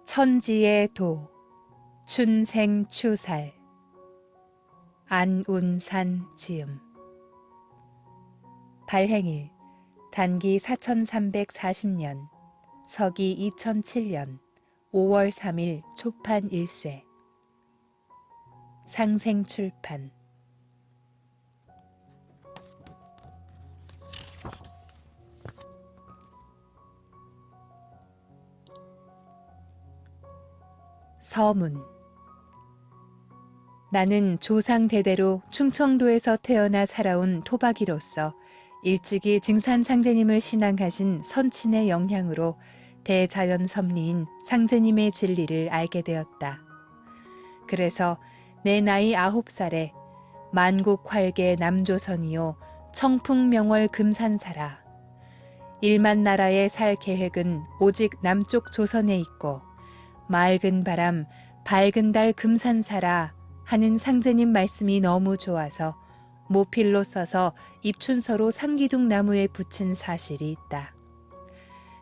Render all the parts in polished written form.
천지의 도 춘생추살 안운산 지음 발행일 단기 4340년 서기 2007년 5월 3일 초판 1쇄 상생출판. 서문. 나는 조상 대대로 충청도에서 태어나 살아온 토박이로서 일찍이 증산상제님을 신앙하신 선친의 영향으로 대자연 섭리인 상제님의 진리를 알게 되었다. 그래서 내 나이 9살에 만국 활계 남조선이요 청풍명월 금산사라. 1만 나라에 살 계획은 오직 남쪽 조선에 있고 맑은 바람 밝은 달 금산사라 하는 상제님 말씀이 너무 좋아서 모필로 써서 입춘서로 상기둥 나무에 붙인 사실이 있다.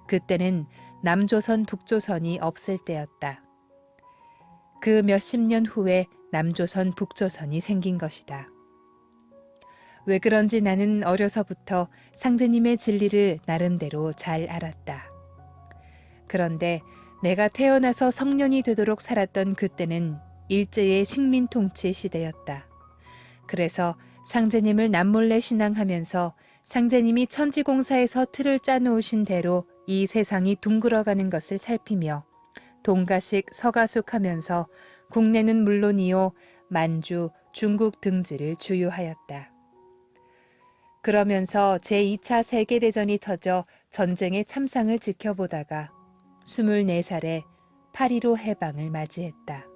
그때는 남조선 북조선이 없을 때였다. 그 몇십 년 후에 남조선 북조선이 생긴 것이다. 왜 그런지 나는 어려서부터 상제님의 진리를 나름대로 잘 알았다. 그런데 내가 태어나서 성년이 되도록 살았던 그때는 일제의 식민 통치 시대였다. 그래서 상제님을 남몰래 신앙하면서 상제님이 천지공사에서 틀을 짜놓으신 대로 이 세상이 둥글어가는 것을 살피며 동가식 서가숙하면서 국내는 물론이요 만주, 중국 등지를 주유하였다. 그러면서 제2차 세계대전이 터져 전쟁의 참상을 지켜보다가 24살에 8.15 해방을 맞이했다.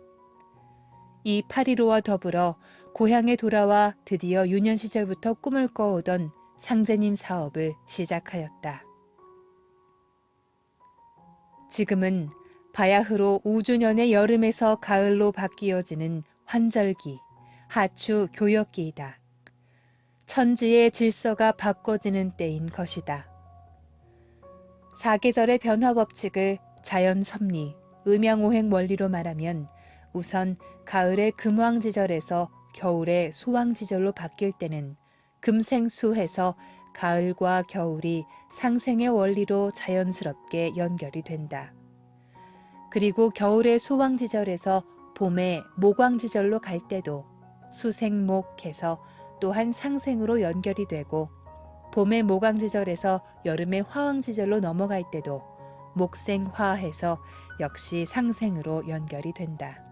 이 8.15와 더불어 고향에 돌아와 드디어 유년 시절부터 꿈을 꿔오던 상제님 사업을 시작하였다. 지금은 바야흐로 5주년의 여름에서 가을로 바뀌어지는 환절기, 하추 교역기이다. 천지의 질서가 바꿔지는 때인 것이다. 사계절의 변화 법칙을 자연 섭리, 음양오행 원리로 말하면 우선 가을의 금왕지절에서 겨울의 소왕지절로 바뀔 때는 금생수해서 가을과 겨울이 상생의 원리로 자연스럽게 연결이 된다. 그리고 겨울의 소왕지절에서 봄의 목왕지절로 갈 때도 수생목해서 또한 상생으로 연결이 되고 봄의 목왕지절에서 여름의 화왕지절로 넘어갈 때도 목생화해서 역시 상생으로 연결이 된다.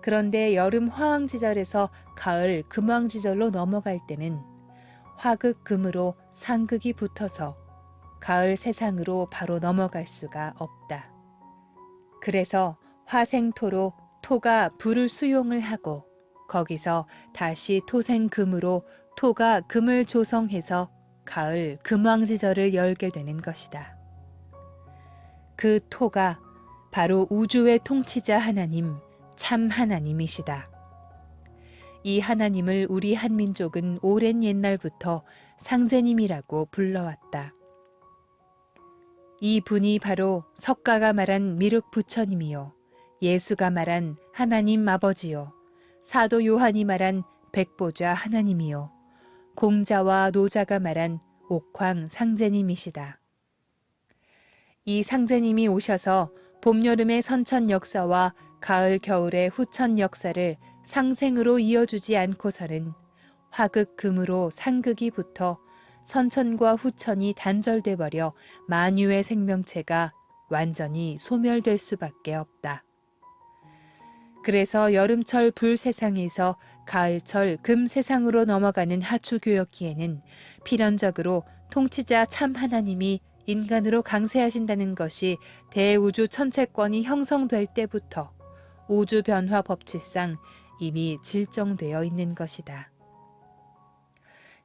그런데 여름 화왕지절에서 가을 금왕지절로 넘어갈 때는 화극금으로 상극이 붙어서 가을 세상으로 바로 넘어갈 수가 없다. 그래서 화생토로 토가 불을 수용을 하고 거기서 다시 토생금으로 토가 금을 조성해서 가을 금왕지절을 열게 되는 것이다. 그 토가 바로 우주의 통치자 하나님, 참 하나님이시다. 이 하나님을 우리 한민족은 오랜 옛날부터 상제님이라고 불러왔다. 이 분이 바로 석가가 말한 미륵 부처님이요, 예수가 말한 하나님 아버지요, 사도 요한이 말한 백보좌 하나님이요, 공자와 노자가 말한 옥황 상제님이시다. 이 상제님이 오셔서 봄, 여름의 선천 역사와 가을, 겨울의 후천 역사를 상생으로 이어주지 않고서는 화극, 금으로 상극이 붙어 선천과 후천이 단절돼 버려 만유의 생명체가 완전히 소멸될 수밖에 없다. 그래서 여름철 불 세상에서 가을철 금 세상으로 넘어가는 하추교역기에는 필연적으로 통치자 참 하나님이 인간으로 강세하신다는 것이 대우주 천체권이 형성될 때부터 우주 변화 법칙상 이미 질정되어 있는 것이다.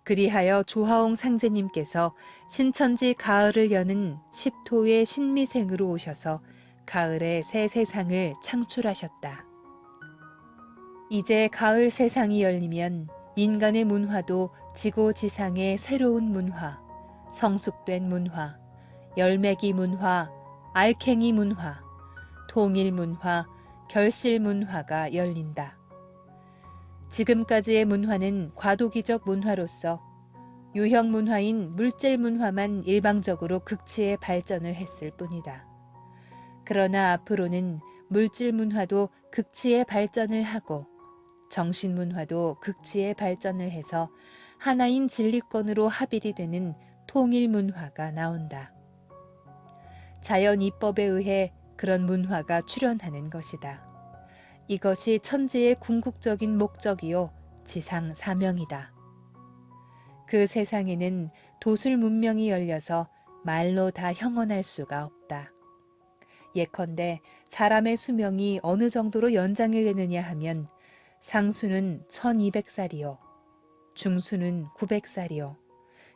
그리하여 조하옹 상제님께서 신천지 가을을 여는 10토의 신미생으로 오셔서 가을의 새 세상을 창출하셨다. 이제 가을 세상이 열리면 인간의 문화도 지고지상의 새로운 문화, 성숙된 문화, 열매기 문화, 알캥이 문화, 통일문화, 결실문화가 열린다. 지금까지의 문화는 과도기적 문화로서 유형 문화인 물질 문화만 일방적으로 극치에 발전을 했을 뿐이다. 그러나 앞으로는 물질 문화도 극치에 발전을 하고 정신 문화도 극치에 발전을 해서 하나인 진리권으로 합일이 되는 통일 문화가 나온다. 자연 이법에 의해 그런 문화가 출현하는 것이다. 이것이 천지의 궁극적인 목적이요 지상 사명이다. 그 세상에는 도술 문명이 열려서 말로 다 형언할 수가 없다. 예컨대 사람의 수명이 어느 정도로 연장이 되느냐 하면 상수는 1200살이요, 중수는 900살이요,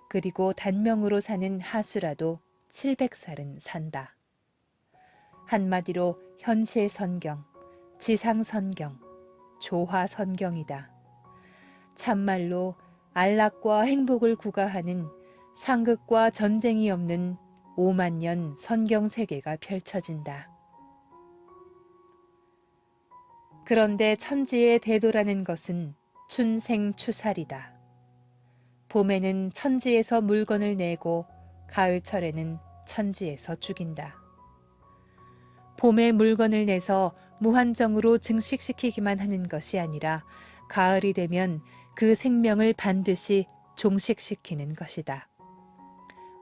그리고 단명으로 사는 하수라도 700살은 산다. 한마디로 현실 선경, 지상 선경, 조화 선경이다. 참말로 안락과 행복을 구가하는 상극과 전쟁이 없는 5만 년 선경 세계가 펼쳐진다. 그런데 천지의 대도라는 것은 춘생추살이다. 봄에는 천지에서 물건을 내고 가을철에는 천지에서 죽인다. 봄에 물건을 내서 무한정으로 증식시키기만 하는 것이 아니라 가을이 되면 그 생명을 반드시 종식시키는 것이다.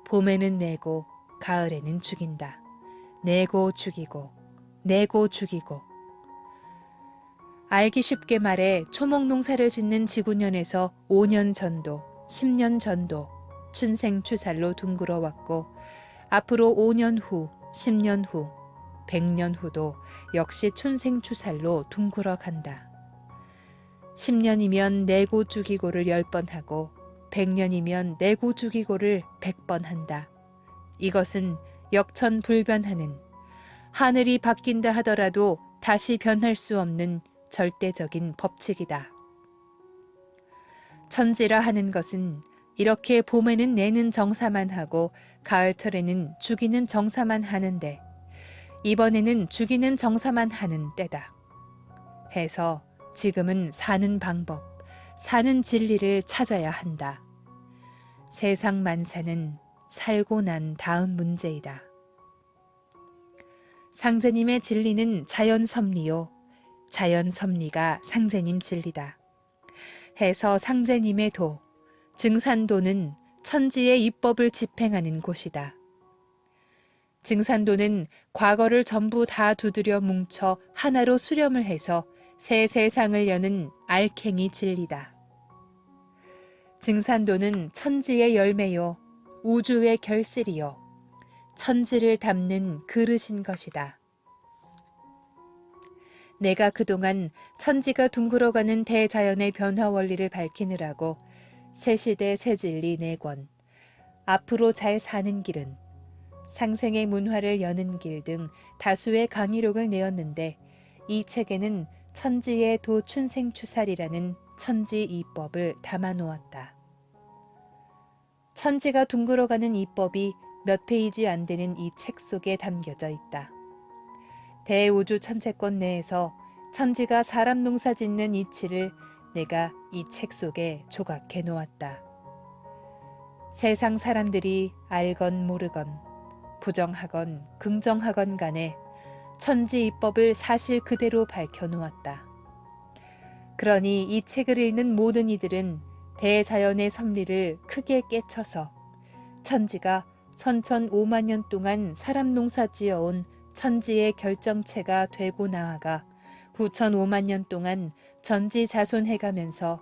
봄에는 내고 가을에는 죽인다. 내고 죽이고 내고 죽이고. 알기 쉽게 말해 초목농사를 짓는 지구년에서 5년 전도, 10년 전도 춘생추살로 둥글어왔고 앞으로 5년 후, 10년 후, 100년 후도 역시 춘생추살로 둥글어 간다. 10년이면 내고 죽이고를 10번 하고 100년이면 내고 죽이고를 100번 한다. 이것은 역천불변하는, 하늘이 바뀐다 하더라도 다시 변할 수 없는 절대적인 법칙이다. 천지라 하는 것은 이렇게 봄에는 내는 정사만 하고 가을철에는 죽이는 정사만 하는데 이번에는 죽이는 정사만 하는 때다. 해서 지금은 사는 방법, 사는 진리를 찾아야 한다. 세상 만사는 살고 난 다음 문제이다. 상제님의 진리는 자연섭리요, 자연섭리가 상제님 진리다. 해서 상제님의 도, 증산도는 천지의 입법을 집행하는 곳이다. 증산도는 과거를 전부 다 두드려 뭉쳐 하나로 수렴을 해서 새 세상을 여는 알캥이 진리다. 증산도는 천지의 열매요, 우주의 결실이요, 천지를 담는 그릇인 것이다. 내가 그동안 천지가 둥글어가는 대자연의 변화 원리를 밝히느라고 새시대 새진리 4권, 앞으로 잘 사는 길은, 상생의 문화를 여는 길 등 다수의 강의록을 내었는데 이 책에는 천지의 도춘생추살이라는 천지 이법을 담아놓았다. 천지가 둥글어가는 이법이 몇 페이지 안 되는 이 책 속에 담겨져 있다. 대우주 천체권 내에서 천지가 사람 농사 짓는 이치를 내가 이 책 속에 조각해 놓았다. 세상 사람들이 알건 모르건, 부정하건 긍정하건 간에 천지 이법을 사실 그대로 밝혀 놓았다. 그러니 이 책을 읽는 모든 이들은 대자연의 섭리를 크게 깨쳐서 천지가 선천 5만 년 동안 사람 농사 지어온 천지의 결정체가 되고 나아가 후천 5만 년 동안 전지자손해가면서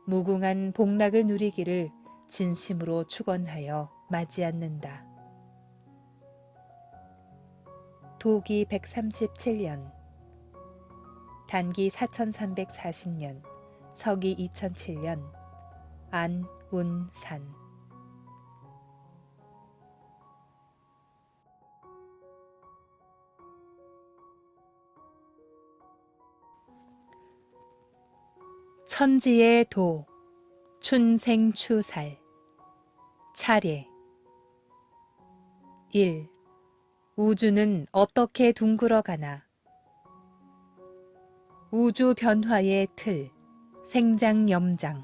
무궁한 복락을 누리기를 진심으로 축원하여 맞이 않는다. 도기 137년, 단기 4340년, 서기 2007년, 안운산. 천지의 도, 춘생추살. 차례. 1. 우주는 어떻게 둥글어 가나 우주 변화의 틀, 생장 염장.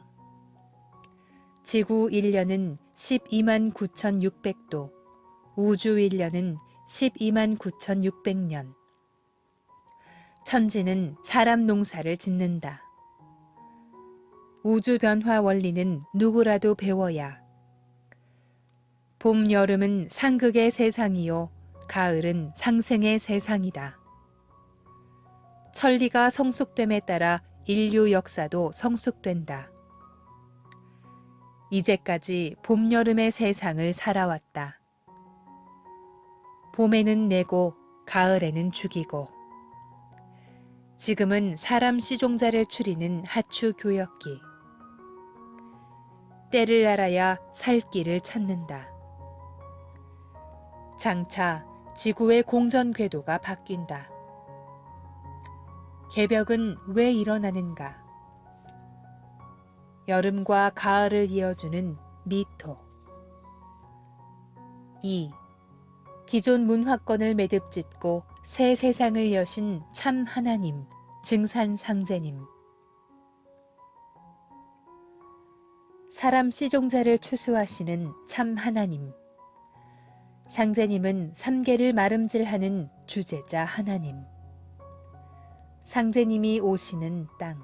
지구 1년은 12만 9,600도, 우주 1년은 12만 9,600년. 천지는 사람 농사를 짓는다. 우주 변화 원리는 누구라도 배워야. 봄, 여름은 상극의 세상이요, 가을은 상생의 세상이다. 천리가 성숙됨에 따라 인류 역사도 성숙된다. 이제까지 봄, 여름의 세상을 살아왔다. 봄에는 내고 가을에는 죽이고, 지금은 사람 시종자를 추리는 하추 교역기. 때를 알아야 살 길을 찾는다. 장차 지구의 공전 궤도가 바뀐다. 개벽은 왜 일어나는가? 여름과 가을을 이어주는 미토. 2. 기존 문화권을 매듭짓고 새 세상을 여신 참 하나님, 증산상제님. 사람 시종자를 추수하시는 참 하나님. 상제님은 삼계를 마름질하는 주제자 하나님. 상제님이 오시는 땅.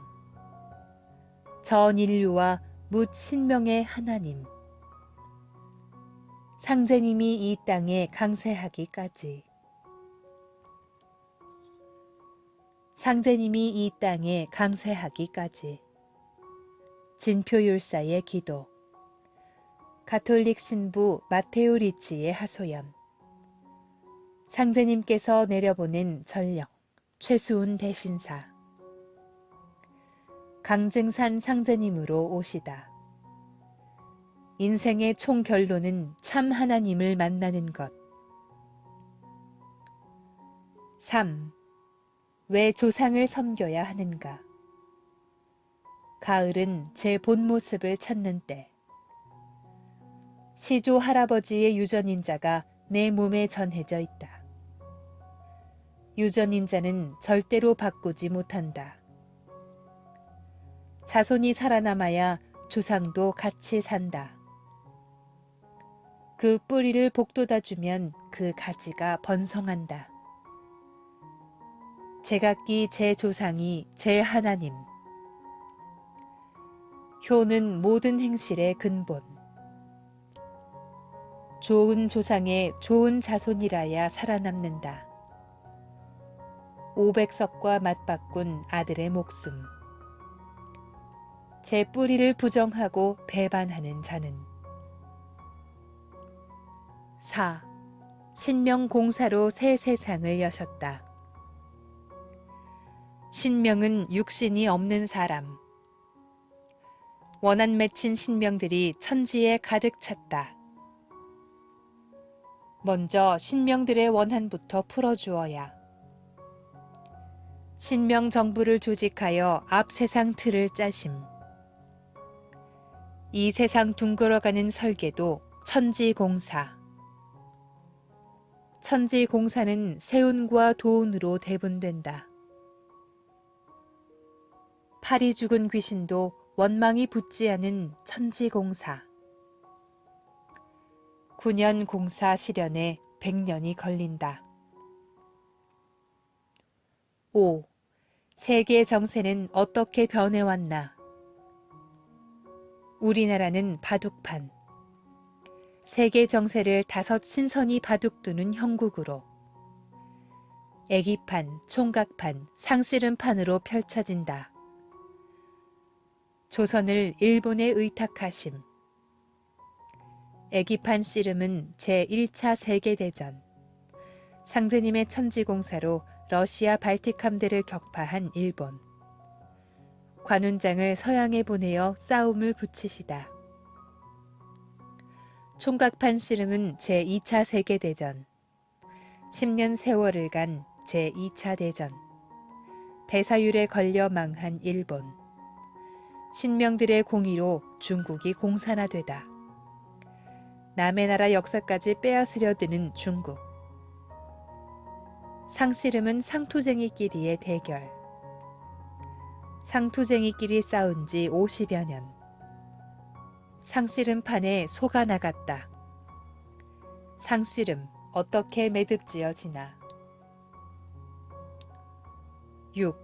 전 인류와 묻 신명의 하나님. 상제님이 이 땅에 강세하기까지. 상제님이 이 땅에 강세하기까지. 진표율사의 기도. 가톨릭 신부 마테오 리치의 하소연. 상제님께서 내려보낸 전령, 최수훈 대신사. 강증산 상제님으로 오시다. 인생의 총 결론은 참 하나님을 만나는 것. 3. 왜 조상을 섬겨야 하는가? 가을은 제 본 모습을 찾는 때. 시조 할아버지의 유전인자가 내 몸에 전해져 있다. 유전인자는 절대로 바꾸지 못한다. 자손이 살아남아야 조상도 같이 산다. 그 뿌리를 복돋아주면 그 가지가 번성한다. 제각기 제 조상이 제 하나님. 효는 모든 행실의 근본. 좋은 조상의 좋은 자손이라야 살아남는다. 500석과 맞바꾼 아들의 목숨. 제 뿌리를 부정하고 배반하는 자는. 4. 신명공사로 새 세상을 여셨다. 신명은 육신이 없는 사람. 원한 맺힌 신명들이 천지에 가득 찼다. 먼저 신명들의 원한부터 풀어주어야. 신명 정부를 조직하여 앞 세상 틀을 짜심. 이 세상 둥글어가는 설계도 천지공사. 천지공사는 세운과 도운으로 대분된다. 팔이 죽은 귀신도 원망이 붙지 않은 천지공사. 9년 공사 실현에 100년이 걸린다. 5. 세계 정세는 어떻게 변해왔나? 우리나라는 바둑판. 세계 정세를 5 신선이 바둑두는 형국으로. 애기판, 총각판, 상씨름판으로 펼쳐진다. 조선을 일본에 의탁하심. 애기판 씨름은 제1차 세계대전. 상제님의 천지공사로 러시아 발틱 함대를 격파한 일본. 관훈장을 서양에 보내어 싸움을 붙이시다. 총각판 씨름은 제2차 세계대전. 10년 세월을 간 제2차 대전. 배사율에 걸려 망한 일본. 신명들의 공의로 중국이 공산화되다. 남의 나라 역사까지 빼앗으려 드는 중국. 상씨름은 상투쟁이끼리의 대결. 상투쟁이끼리 싸운 지 50여 년. 상씨름판에 소가 나갔다. 상씨름 어떻게 매듭지어지나. 6.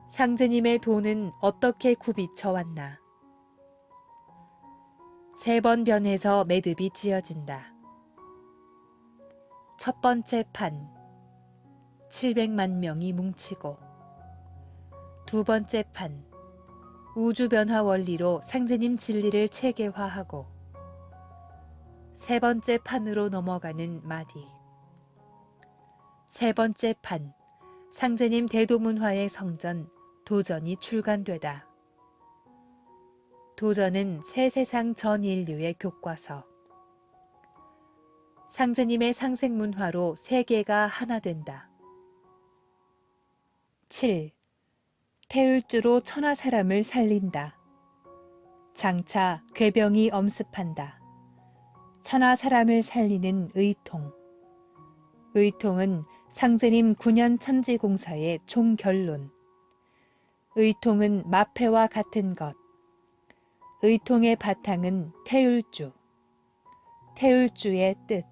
상제님의 돈은 어떻게 굽이쳐 왔나. 3번 변해서 매듭이 지어진다. 첫 번째 판 700만 명이 뭉치고, 두 번째 판 우주 변화 원리로 상제님 진리를 체계화하고, 세 번째 판으로 넘어가는 마디. 세 번째 판 상제님 대도문화의 성전 도전이 출간되다. 도전은 새 세상 전 인류의 교과서. 상제님의 상생문화로 세계가 하나 된다. 7. 태울주로 천하 사람을 살린다. 장차 괴병이 엄습한다. 천하 사람을 살리는 의통. 의통은 상제님 9년 천지공사의 총결론. 의통은 마패와 같은 것. 의통의 바탕은 태울주. 태울주의 뜻.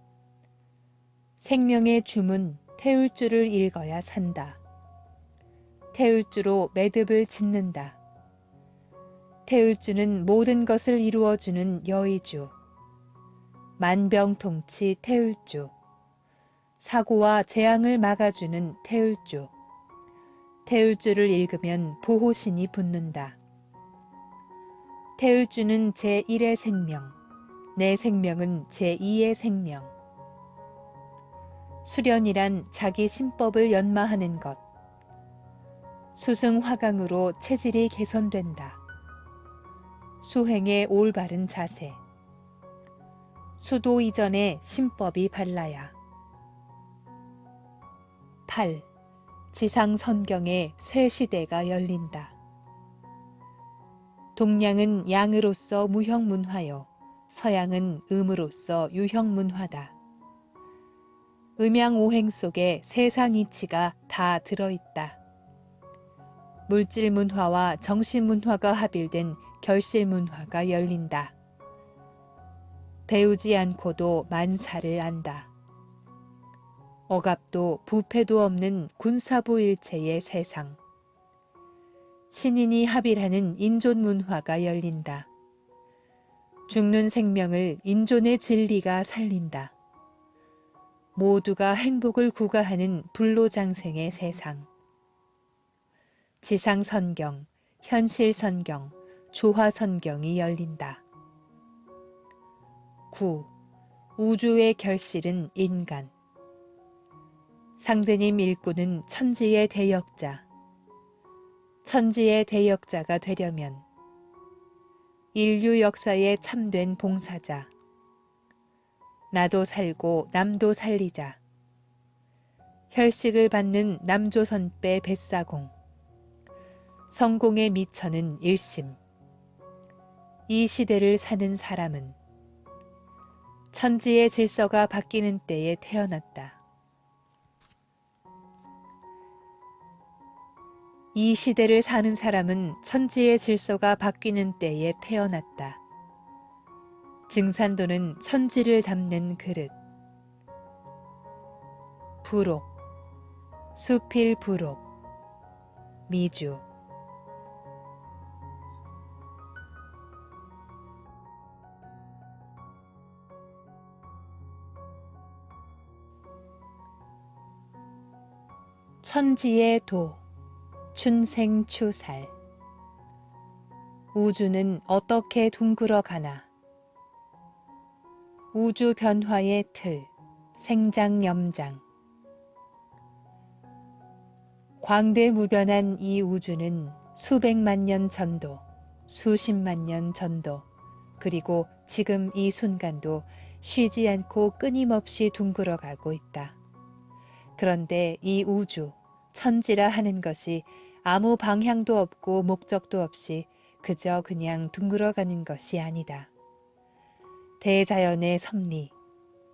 생명의 주문 태울주를 읽어야 산다. 태울주로 매듭을 짓는다. 태울주는 모든 것을 이루어주는 여의주. 만병통치 태울주. 사고와 재앙을 막아주는 태울주. 태울주를 읽으면 보호신이 붙는다. 태울주는 제1의 생명, 내 생명은 제2의 생명. 수련이란 자기 신법을 연마하는 것. 수승화강으로 체질이 개선된다. 수행의 올바른 자세. 수도 이전에 신법이 발라야. 8. 지상선경의 새 시대가 열린다. 동양은 양으로서 무형문화요, 서양은 음으로서 유형문화다. 음양오행 속에 세상 이치가 다 들어있다. 물질문화와 정신문화가 합일된 결실문화가 열린다. 배우지 않고도 만사를 안다. 억압도 부패도 없는 군사부일체의 세상. 신인이 합일하는 인존문화가 열린다. 죽는 생명을 인존의 진리가 살린다. 모두가 행복을 구가하는 불로장생의 세상. 지상선경, 현실선경, 조화선경이 열린다. 9. 우주의 결실은 인간. 상제님 일꾼은 천지의 대역자. 천지의 대역자가 되려면 인류 역사에 참된 봉사자. 나도 살고 남도 살리자. 혈식을 받는 남조선배 뱃사공. 성공의 미천은 일심. 이 시대를 사는 사람은 천지의 질서가 바뀌는 때에 태어났다. 이 시대를 사는 사람은 천지의 질서가 바뀌는 때에 태어났다. 증산도는 천지를 담는 그릇. 부록, 수필부록, 미주. 천지의 도, 춘생추살. 우주는 어떻게 둥글어 가나. 우주 변화의 틀, 생장염장. 광대무변한 이 우주는 수백만 년 전도, 수십만 년 전도, 그리고 지금 이 순간도 쉬지 않고 끊임없이 둥글어 가고 있다. 그런데 이 우주, 천지라 하는 것이 아무 방향도 없고 목적도 없이 그저 그냥 둥글어가는 것이 아니다. 대자연의 섭리,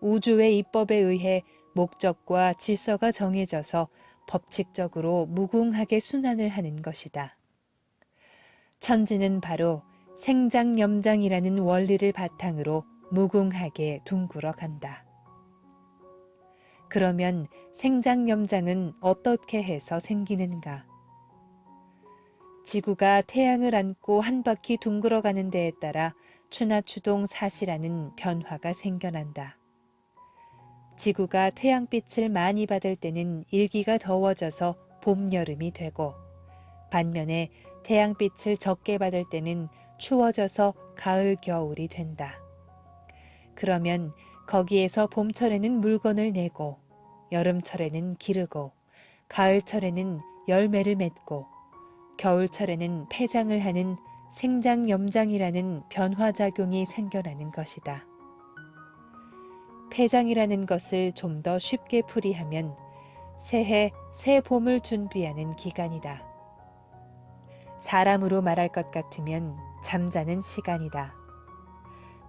우주의 입법에 의해 목적과 질서가 정해져서 법칙적으로 무궁하게 순환을 하는 것이다. 천지는 바로 생장염장이라는 원리를 바탕으로 무궁하게 둥글어 간다. 그러면 생장염장은 어떻게 해서 생기는가? 지구가 태양을 안고 한 바퀴 둥글어 가는 데에 따라 추나추동 사시라는 변화가 생겨난다. 지구가 태양빛을 많이 받을 때는 일기가 더워져서 봄, 여름이 되고, 반면에 태양빛을 적게 받을 때는 추워져서 가을, 겨울이 된다. 그러면 거기에서 봄철에는 물건을 내고, 여름철에는 기르고, 가을철에는 열매를 맺고, 겨울철에는 폐장을 하는 생장염장이라는 변화작용이 생겨나는 것이다. 폐장이라는 것을 좀 더 쉽게 풀이하면 새해, 새 봄을 준비하는 기간이다. 사람으로 말할 것 같으면 잠자는 시간이다.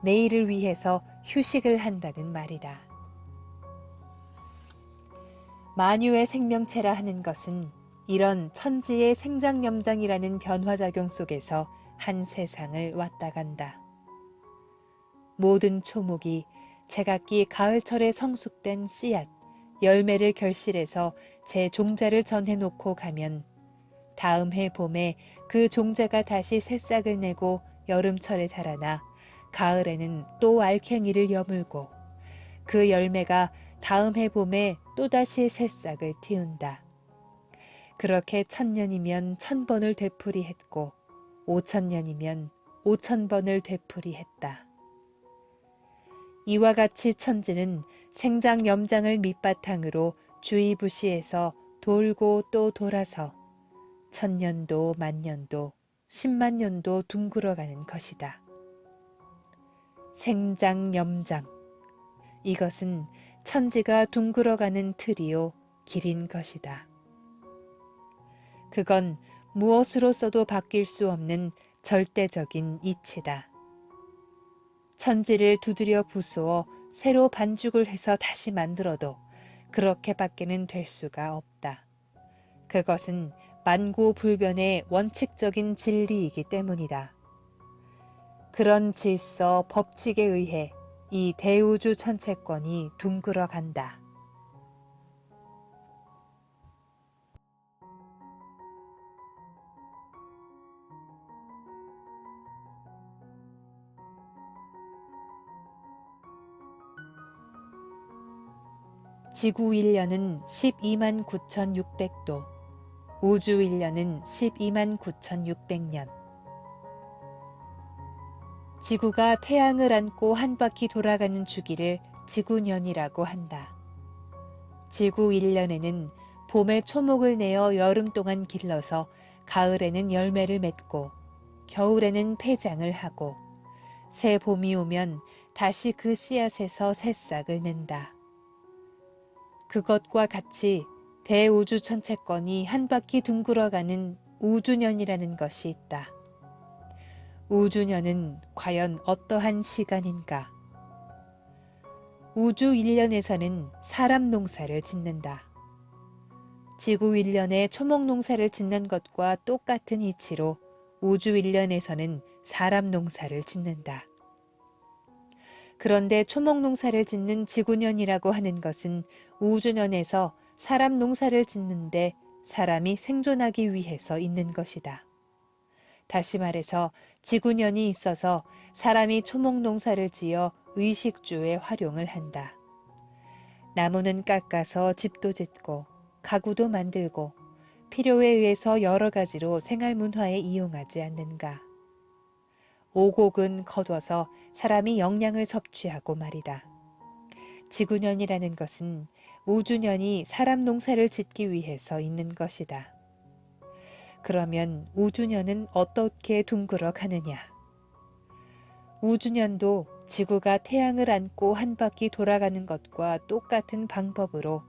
내일을 위해서 휴식을 한다는 말이다. 만유의 생명체라 하는 것은 이런 천지의 생장염장이라는 변화작용 속에서 한 세상을 왔다 간다. 모든 초목이 제각기 가을철에 성숙된 씨앗, 열매를 결실해서 제 종자를 전해놓고 가면 다음 해 봄에 그 종자가 다시 새싹을 내고 여름철에 자라나 가을에는 또 알갱이를 여물고 그 열매가 다음 해 봄에 또다시 새싹을 틔운다. 그렇게 1000년이면 1000번을 되풀이했고 5000년이면 5000번을 되풀이했다. 이와 같이 천지는 생장염장을 밑바탕으로 주이부시에서 돌고 또 돌아서 1000년도, 만년도, 10만년도 둥글어가는 것이다. 생장염장. 이것은 천지가 둥글어가는 틀이요 길인 것이다. 그건 무엇으로서도 바뀔 수 없는 절대적인 이치다. 천지를 두드려 부수어 새로 반죽을 해서 다시 만들어도 그렇게밖에는 될 수가 없다. 그것은 만고불변의 원칙적인 진리이기 때문이다. 그런 질서, 법칙에 의해 이 대우주 천체권이 둥글어 간다. 지구 1년은 12만 9,600도, 우주 1년은 12만 9,600년. 지구가 태양을 안고 한 바퀴 돌아가는 주기를 지구년이라고 한다. 지구 1년에는 봄에 초목을 내어 여름 동안 길러서 가을에는 열매를 맺고 겨울에는 폐장을 하고 새 봄이 오면 다시 그 씨앗에서 새싹을 낸다. 그것과 같이 대우주 천체권이 한 바퀴 둥글어가는 우주년이라는 것이 있다. 우주년은 과연 어떠한 시간인가? 우주 1년에서는 사람 농사를 짓는다. 지구 1년에 초목 농사를 짓는 것과 똑같은 이치로 우주 1년에서는 사람 농사를 짓는다. 그런데 초목 농사를 짓는 지구년이라고 하는 것은 우주년에서 사람 농사를 짓는데 사람이 생존하기 위해서 있는 것이다. 다시 말해서 지구년이 있어서 사람이 초목 농사를 지어 의식주에 활용을 한다. 나무는 깎아서 집도 짓고 가구도 만들고 필요에 의해서 여러 가지로 생활문화에 이용하지 않는가. 오곡은 거둬서 사람이 영양을 섭취하고 말이다. 지구년이라는 것은 우주년이 사람 농사를 짓기 위해서 있는 것이다. 그러면 우주년은 어떻게 둥글어 가느냐? 우주년도 지구가 태양을 안고 한 바퀴 돌아가는 것과 똑같은 방법으로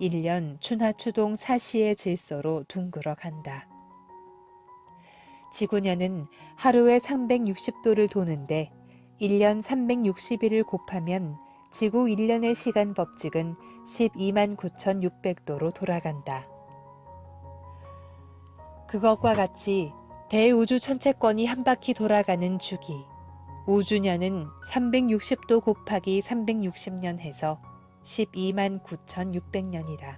1년 추나추동 사시의 질서로 둥글어 간다. 지구년은 하루에 360도를 도는데 1년 360일을 곱하면 지구 1년의 시간 법칙은 12만 9,600도로 돌아간다. 그것과 같이 대우주 천체권이 한 바퀴 돌아가는 주기. 우주년은 360도 곱하기 360년 해서 12만 9,600년이다.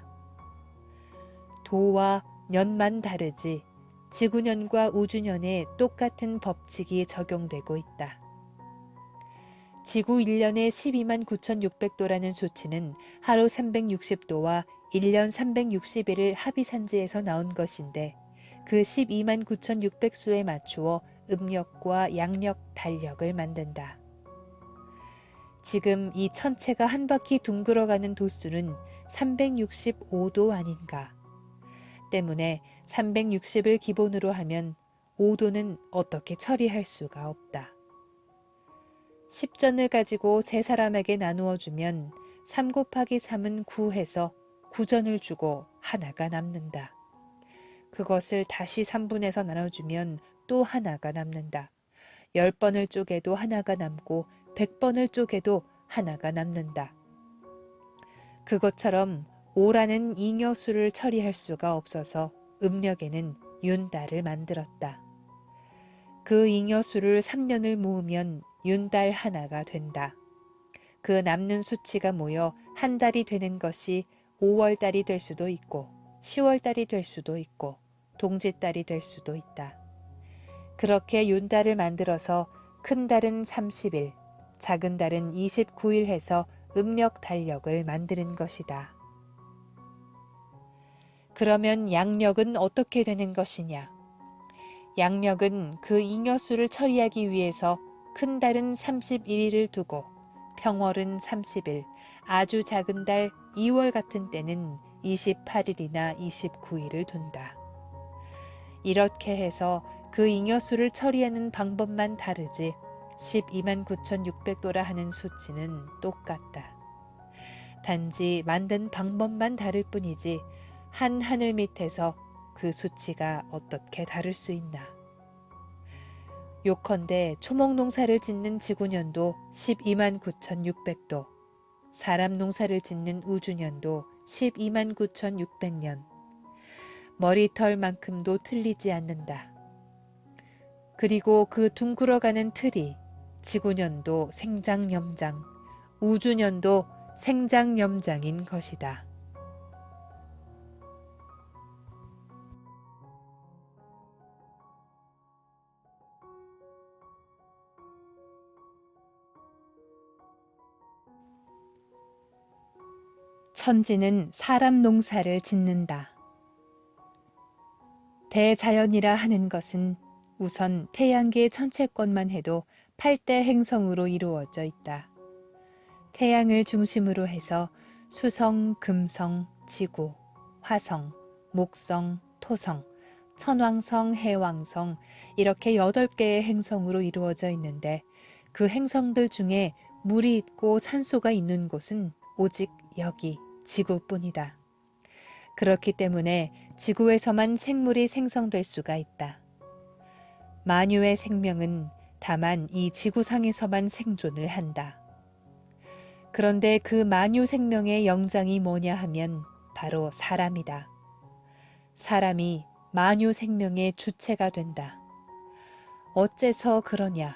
도와 년만 다르지 지구년과 우주년에 똑같은 법칙이 적용되고 있다. 지구 1년에 12만 9,600도라는 수치는 하루 360도와 1년 360일을 합의산지에서 나온 것인데 그 12만 9,600수에 맞추어 음력과 양력, 달력을 만든다. 지금 이 천체가 한 바퀴 둥글어가는 도수는 365도 아닌가. 때문에 360을 기본으로 하면 5도는 어떻게 처리할 수가 없다. 10전을 가지고 세 사람에게 나누어 주면 3 곱하기 3은 9 해서 9전을 주고 하나가 남는다. 그것을 다시 3분해서 나눠주면 또 하나가 남는다. 10번을 쪼개도 하나가 남고 100번을 쪼개도 하나가 남는다. 그것처럼 5라는 잉여수를 처리할 수가 없어서 음력에는 윤달을 만들었다. 그 잉여수를 3년을 모으면 윤달 하나가 된다. 그 남는 수치가 모여 한 달이 되는 것이 5월달이 될 수도 있고 10월달이 될 수도 있고 동짓달이 될 수도 있다. 그렇게 윤달을 만들어서 큰 달은 30일, 작은 달은 29일 해서 음력 달력을 만드는 것이다. 그러면 양력은 어떻게 되는 것이냐? 양력은 그 잉여수를 처리하기 위해서 큰 달은 31일을 두고 평월은 30일, 아주 작은 달 2월 같은 때는 28일이나 29일을 둔다. 이렇게 해서 그 잉여수를 처리하는 방법만 다르지 12만 9,600도라 하는 수치는 똑같다. 단지 만든 방법만 다를 뿐이지 한 하늘 밑에서 그 수치가 어떻게 다를 수 있나. 요컨대 초목 농사를 짓는 지구년도 12만 9,600도, 사람 농사를 짓는 우주년도 12만 9,600년, 머리털만큼도 틀리지 않는다. 그리고 그 둥글어가는 틀이 지구년도 생장염장, 우주년도 생장염장인 것이다. 천지는 사람 농사를 짓는다. 대자연이라 하는 것은 우선 태양계 천체권만 해도 8대 행성으로 이루어져 있다. 태양을 중심으로 해서 수성, 금성, 지구, 화성, 목성, 토성, 천왕성, 해왕성 이렇게 8개의 행성으로 이루어져 있는데 그 행성들 중에 물이 있고 산소가 있는 곳은 오직 여기 지구뿐이다. 그렇기 때문에 지구에서만 생물이 생성될 수가 있다. 만유의 생명은 다만 이 지구상에서만 생존을 한다. 그런데 그 만유 생명의 영장이 뭐냐 하면 바로 사람이다. 사람이 만유 생명의 주체가 된다. 어째서 그러냐?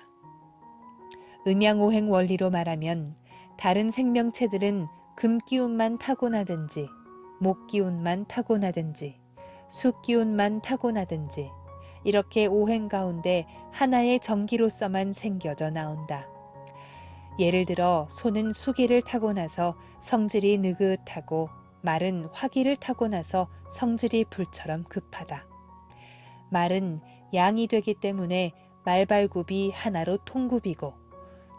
음양오행 원리로 말하면 다른 생명체들은 금기운만 타고나든지 목기운만 타고나든지 숫기운만 타고나든지 이렇게 오행 가운데 하나의 정기로서만 생겨져 나온다. 예를 들어 소는 수기를 타고나서 성질이 느긋하고 말은 화기를 타고나서 성질이 불처럼 급하다. 말은 양이 되기 때문에 말발굽이 하나로 통굽이고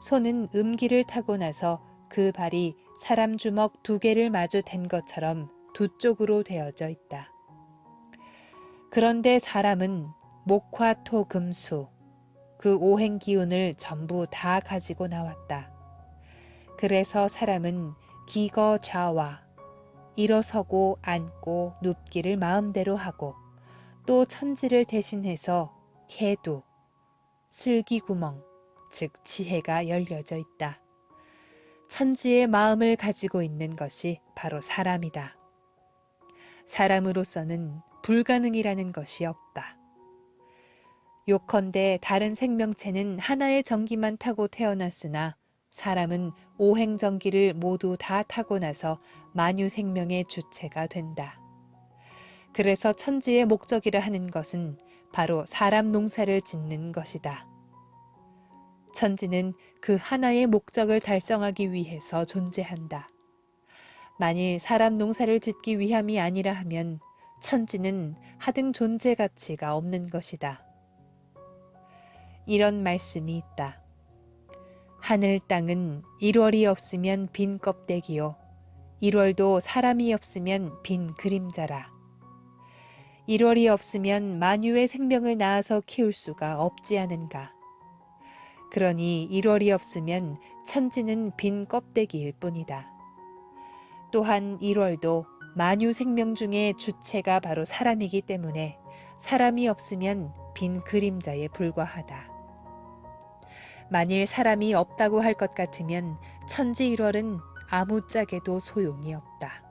소는 음기를 타고나서 그 발이 사람 주먹 2개를 마주 댄 것처럼 두 쪽으로 되어져 있다. 그런데 사람은 목화토금수 그 오행 기운을 전부 다 가지고 나왔다. 그래서 사람은 기거좌와 일어서고 앉고 눕기를 마음대로 하고 또 천지를 대신해서 해두, 슬기구멍, 즉 지혜가 열려져 있다. 천지의 마음을 가지고 있는 것이 바로 사람이다. 사람으로서는 불가능이라는 것이 없다. 요컨대 다른 생명체는 하나의 전기만 타고 태어났으나 사람은 오행전기를 모두 다 타고 나서 만유 생명의 주체가 된다. 그래서 천지의 목적이라 하는 것은 바로 사람 농사를 짓는 것이다. 천지는 그 하나의 목적을 달성하기 위해서 존재한다. 만일 사람 농사를 짓기 위함이 아니라 하면 천지는 하등 존재 가치가 없는 것이다. 이런 말씀이 있다. 하늘 땅은 일월이 없으면 빈 껍데기요. 일월도 사람이 없으면 빈 그림자라. 일월이 없으면 만유의 생명을 낳아서 키울 수가 없지 않은가. 그러니 일월이 없으면 천지는 빈 껍데기일 뿐이다. 또한 일월도 만유 생명 중에 주체가 바로 사람이기 때문에 사람이 없으면 빈 그림자에 불과하다. 만일 사람이 없다고 할 것 같으면 천지 일월은 아무짝에도 소용이 없다.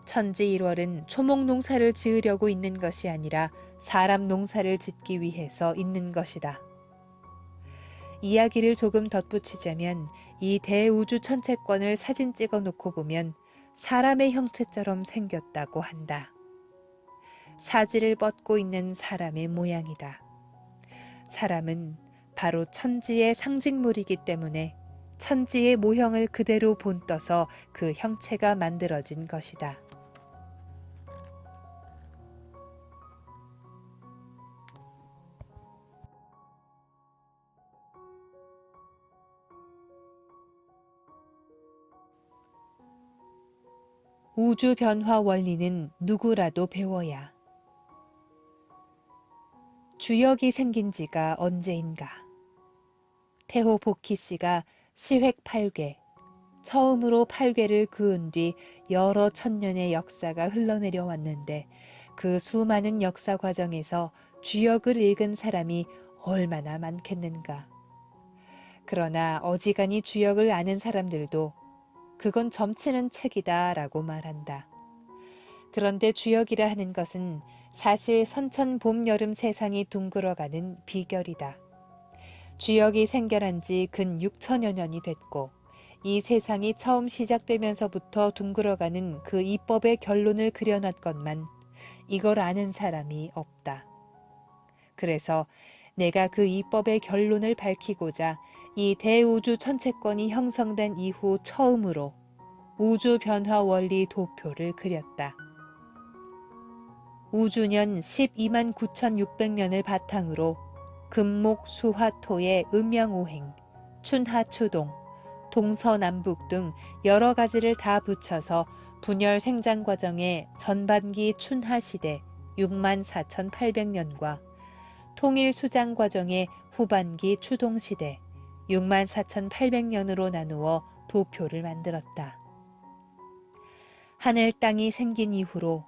천지 일월은 초목 농사를 지으려고 있는 것이 아니라 사람 농사를 짓기 위해서 있는 것이다. 이야기를 조금 덧붙이자면 이 대우주 천체권을 사진 찍어 놓고 보면 사람의 형체처럼 생겼다고 한다. 사지를 뻗고 있는 사람의 모양이다. 사람은 바로 천지의 상징물이기 때문에 천지의 모형을 그대로 본떠서 그 형체가 만들어진 것이다. 우주 변화 원리는 누구라도 배워야. 주역이 생긴 지가 언제인가. 태호 복희 씨가 시획 8궤, 처음으로 8궤를 그은 뒤 여러 천년의 역사가 흘러내려 왔는데 그 수많은 역사 과정에서 주역을 읽은 사람이 얼마나 많겠는가. 그러나 어지간히 주역을 아는 사람들도 그건 점치는 책이다 라고 말한다. 그런데 주역이라 하는 것은 사실 선천 봄 여름 세상이 둥글어가는 비결이다. 주역이 생겨난 지 근 6천여 년이 됐고 이 세상이 처음 시작되면서부터 둥글어가는 그 이법의 결론을 그려놨건만 이걸 아는 사람이 없다. 그래서 내가 그 이법의 결론을 밝히고자 이 대우주 천체권이 형성된 이후 처음으로 우주 변화 원리 도표를 그렸다. 우주년 12만 9,600년을 바탕으로 금목 수화토의 음양오행, 춘하추동, 동서남북 등 여러 가지를 다 붙여서 분열 생장 과정의 전반기 춘하시대 64,800년과 통일 수장 과정의 후반기 추동시대 64,800년으로 나누어 도표를 만들었다. 하늘 땅이 생긴 이후로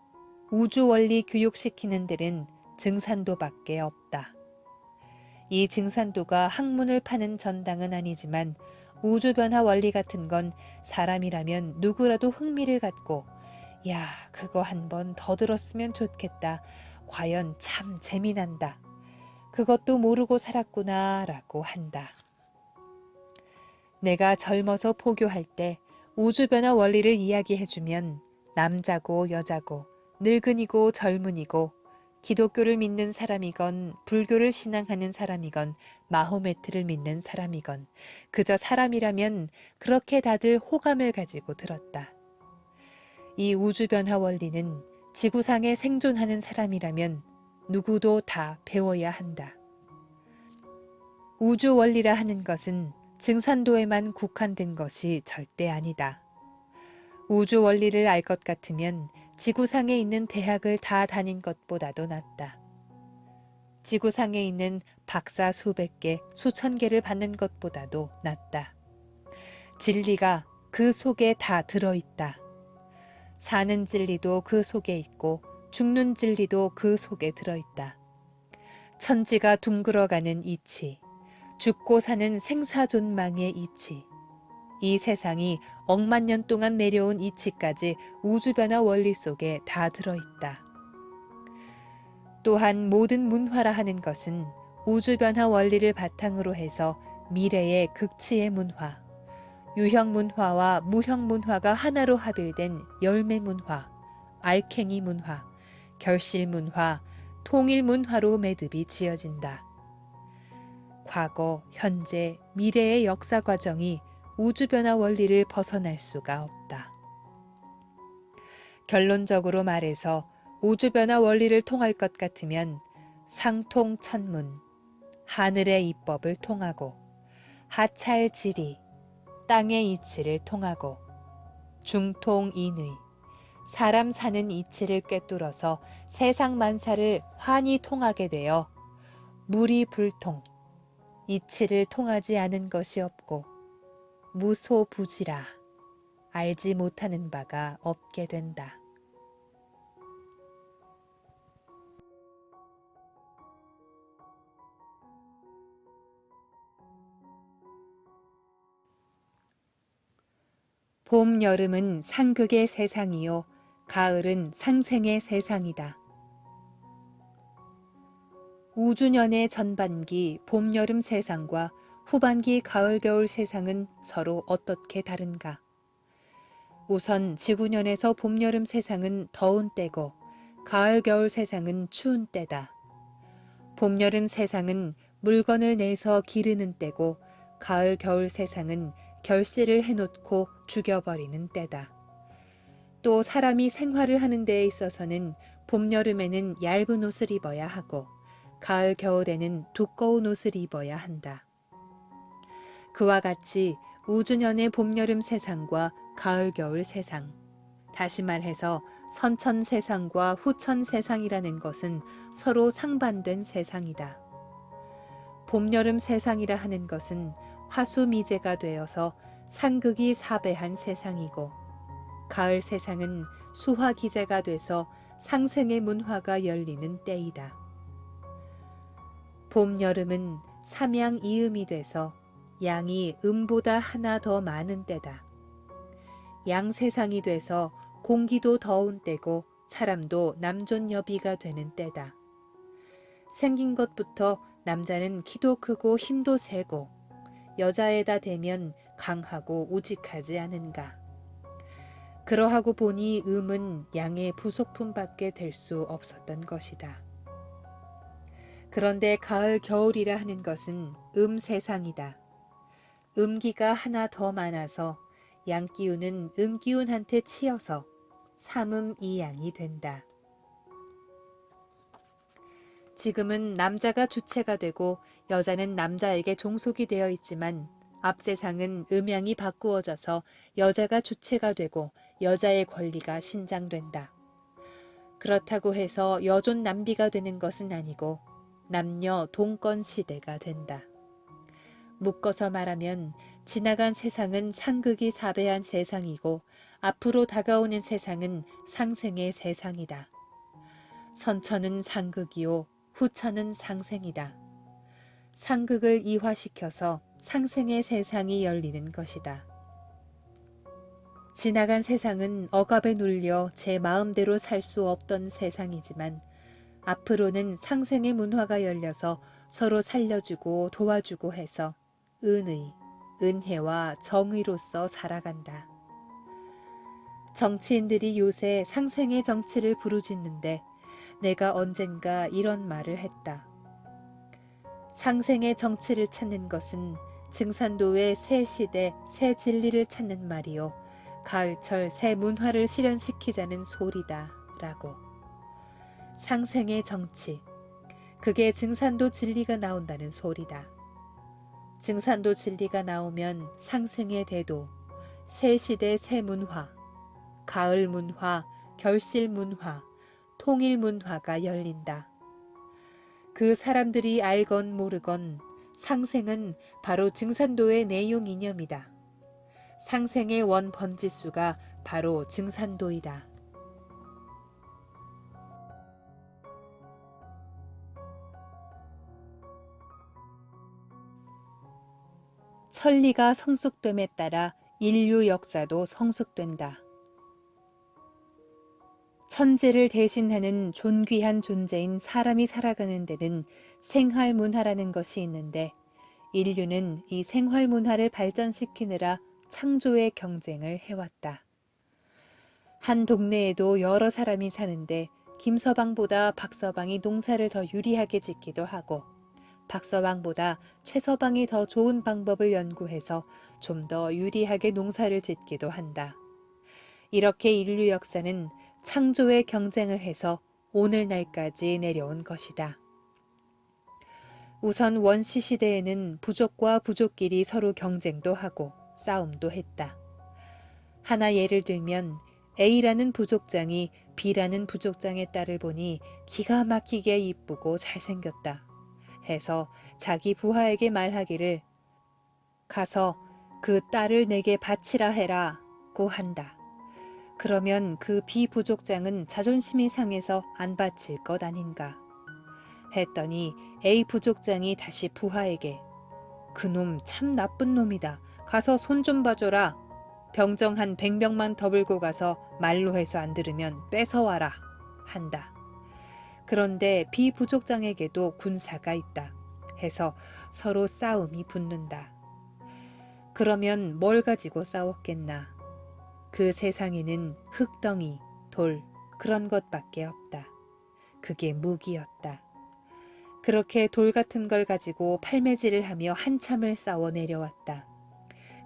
우주 원리 교육시키는 데는 증산도밖에 없다. 이 증산도가 학문을 파는 전당은 아니지만 우주 변화 원리 같은 건 사람이라면 누구라도 흥미를 갖고 야, 그거 한번 더 들었으면 좋겠다. 과연 참 재미난다. 그것도 모르고 살았구나 라고 한다. 내가 젊어서 포교할 때 우주변화 원리를 이야기해주면 남자고 여자고 늙은이고 젊은이고 기독교를 믿는 사람이건 불교를 신앙하는 사람이건 마호메트를 믿는 사람이건 그저 사람이라면 그렇게 다들 호감을 가지고 들었다. 이 우주변화 원리는 지구상에 생존하는 사람이라면 누구도 다 배워야 한다. 우주 원리라 하는 것은 증산도에만 국한된 것이 절대 아니다. 우주 원리를 알 것 같으면 지구상에 있는 대학을 다 다닌 것보다도 낫다. 지구상에 있는 박사 수백 개, 수천 개를 받는 것보다도 낫다. 진리가 그 속에 다 들어있다. 사는 진리도 그 속에 있고 죽는 진리도 그 속에 들어있다. 천지가 둥글어가는 이치, 죽고 사는 생사존망의 이치, 이 세상이 억만 년 동안 내려온 이치까지 우주변화 원리 속에 다 들어있다. 또한 모든 문화라 하는 것은 우주변화 원리를 바탕으로 해서 미래의 극치의 문화, 유형 문화와 무형 문화가 하나로 합일된 열매 문화, 알갱이 문화, 결실 문화, 통일 문화로 매듭이 지어진다. 과거, 현재, 미래의 역사 과정이 우주변화 원리를 벗어날 수가 없다. 결론적으로 말해서 우주변화 원리를 통할 것 같으면 상통천문, 하늘의 이법을 통하고 하찰지리, 땅의 이치를 통하고 중통인의, 사람 사는 이치를 꿰뚫어서 세상 만사를 환히 통하게 되어 무리불통, 이치를 통하지 않은 것이 없고 무소부지라, 알지 못하는 바가 없게 된다. 봄, 여름은 상극의 세상이요 가을은 상생의 세상이다. 우주년의 전반기 봄, 여름 세상과 후반기 가을, 겨울 세상은 서로 어떻게 다른가? 우선 지구년에서 봄, 여름 세상은 더운 때고 가을, 겨울 세상은 추운 때다. 봄, 여름 세상은 물건을 내서 기르는 때고 가을, 겨울 세상은 결실을 해놓고 죽여버리는 때다. 또 사람이 생활을 하는 데에 있어서는 봄, 여름에는 얇은 옷을 입어야 하고 가을, 겨울에는 두꺼운 옷을 입어야 한다. 그와 같이 우주년의 봄, 여름 세상과 가을, 겨울 세상, 다시 말해서 선천 세상과 후천 세상이라는 것은 서로 상반된 세상이다. 봄, 여름 세상이라 하는 것은 화수미제가 되어서 상극이 사배한 세상이고 가을 세상은 수화기제가 돼서 상생의 문화가 열리는 때이다. 봄, 여름은 삼양이음이 돼서 양이 음보다 하나 더 많은 때다. 양세상이 돼서 공기도 더운 때고 사람도 남존여비가 되는 때다. 생긴 것부터 남자는 키도 크고 힘도 세고 여자에다 대면 강하고 우직하지 않은가. 그러하고 보니 음은 양의 부속품밖에 될 수 없었던 것이다. 그런데 가을, 겨울이라 하는 것은 세상이다. 음기가 하나 더 많아서 양기운은 음기운한테 치여서 삼음이양이 된다. 지금은 남자가 주체가 되고 여자는 남자에게 종속이 되어 있지만 앞 세상은 음양이 바꾸어져서 여자가 주체가 되고 여자의 권리가 신장된다. 그렇다고 해서 여존 남비가 되는 것은 아니고 남녀 동권 시대가 된다. 묶어서 말하면 지나간 세상은 상극이 사배한 세상이고 앞으로 다가오는 세상은 상생의 세상이다. 선천은 상극이요 후천은 상생이다. 상극을 이화시켜서 상생의 세상이 열리는 것이다. 지나간 세상은 억압에 눌려 제 마음대로 살 수 없던 세상이지만 앞으로는 상생의 문화가 열려서 서로 살려주고 도와주고 해서 은의, 은혜와 정의로서 살아간다. 정치인들이 요새 상생의 정치를 부르짖는데 내가 언젠가 이런 말을 했다. 상생의 정치를 찾는 것은 증산도의 새 시대, 새 진리를 찾는 말이요. 가을철 새 문화를 실현시키자는 소리다. 라고. 상생의 정치. 그게 증산도 진리가 나온다는 소리다. 증산도 진리가 나오면 상생의 대도, 새 시대 새 문화, 가을 문화, 결실 문화, 통일 문화가 열린다. 그 사람들이 알건 모르건 상생은 바로 증산도의 내용 이념이다. 상생의 원 번지수가 바로 증산도이다. 천리가 성숙됨에 따라 인류 역사도 성숙된다. 천지를 대신하는 존귀한 존재인 사람이 살아가는 데는 생활 문화라는 것이 있는데 인류는 이 생활 문화를 발전시키느라 창조의 경쟁을 해왔다. 한 동네에도 여러 사람이 사는데 김서방보다 박서방이 농사를 더 유리하게 짓기도 하고 박서방보다 최서방이 더 좋은 방법을 연구해서 좀 더 유리하게 농사를 짓기도 한다. 이렇게 인류 역사는 창조의 경쟁을 해서 오늘날까지 내려온 것이다. 우선 원시 시대에는 부족과 부족끼리 서로 경쟁도 하고 싸움도 했다. 하나 예를 들면 A라는 부족장이 B라는 부족장의 딸을 보니 기가 막히게 이쁘고 잘생겼다 해서 자기 부하에게 말하기를 가서 그 딸을 내게 바치라 해라고 한다. 그러면 그 B 부족장은 자존심이 상해서 안 바칠 것 아닌가 했더니 A 부족장이 다시 부하에게 그놈 참 나쁜 놈이다. 가서 손 좀 봐줘라. 병정 한 100명만 더 불고 가서 말로 해서 안 들으면 뺏어와라 한다. 그런데 B 부족장에게도 군사가 있다 해서 서로 싸움이 붙는다. 그러면 뭘 가지고 싸웠겠나. 그 세상에는 흙덩이, 돌 그런 것밖에 없다. 그게 무기였다. 그렇게 돌 같은 걸 가지고 팔매질을 하며 한참을 싸워 내려왔다.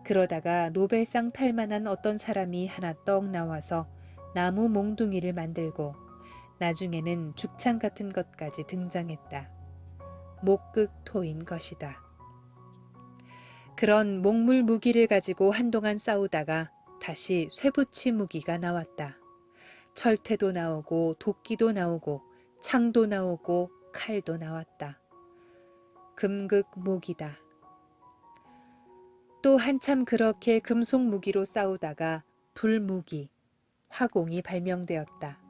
그러다가 노벨상 탈만한 어떤 사람이 하나 떡 나와서 나무 몽둥이를 만들고 나중에는 죽창 같은 것까지 등장했다. 목극토인 것이다. 그런 목물 무기를 가지고 한동안 싸우다가 다시 쇠붙이 무기가 나왔다. 철퇴도 나오고 도끼도 나오고 창도 나오고 칼도 나왔다. 금극목이다. 또 한참 그렇게 금속 무기로 싸우다가 불무기, 화공이 발명되었다.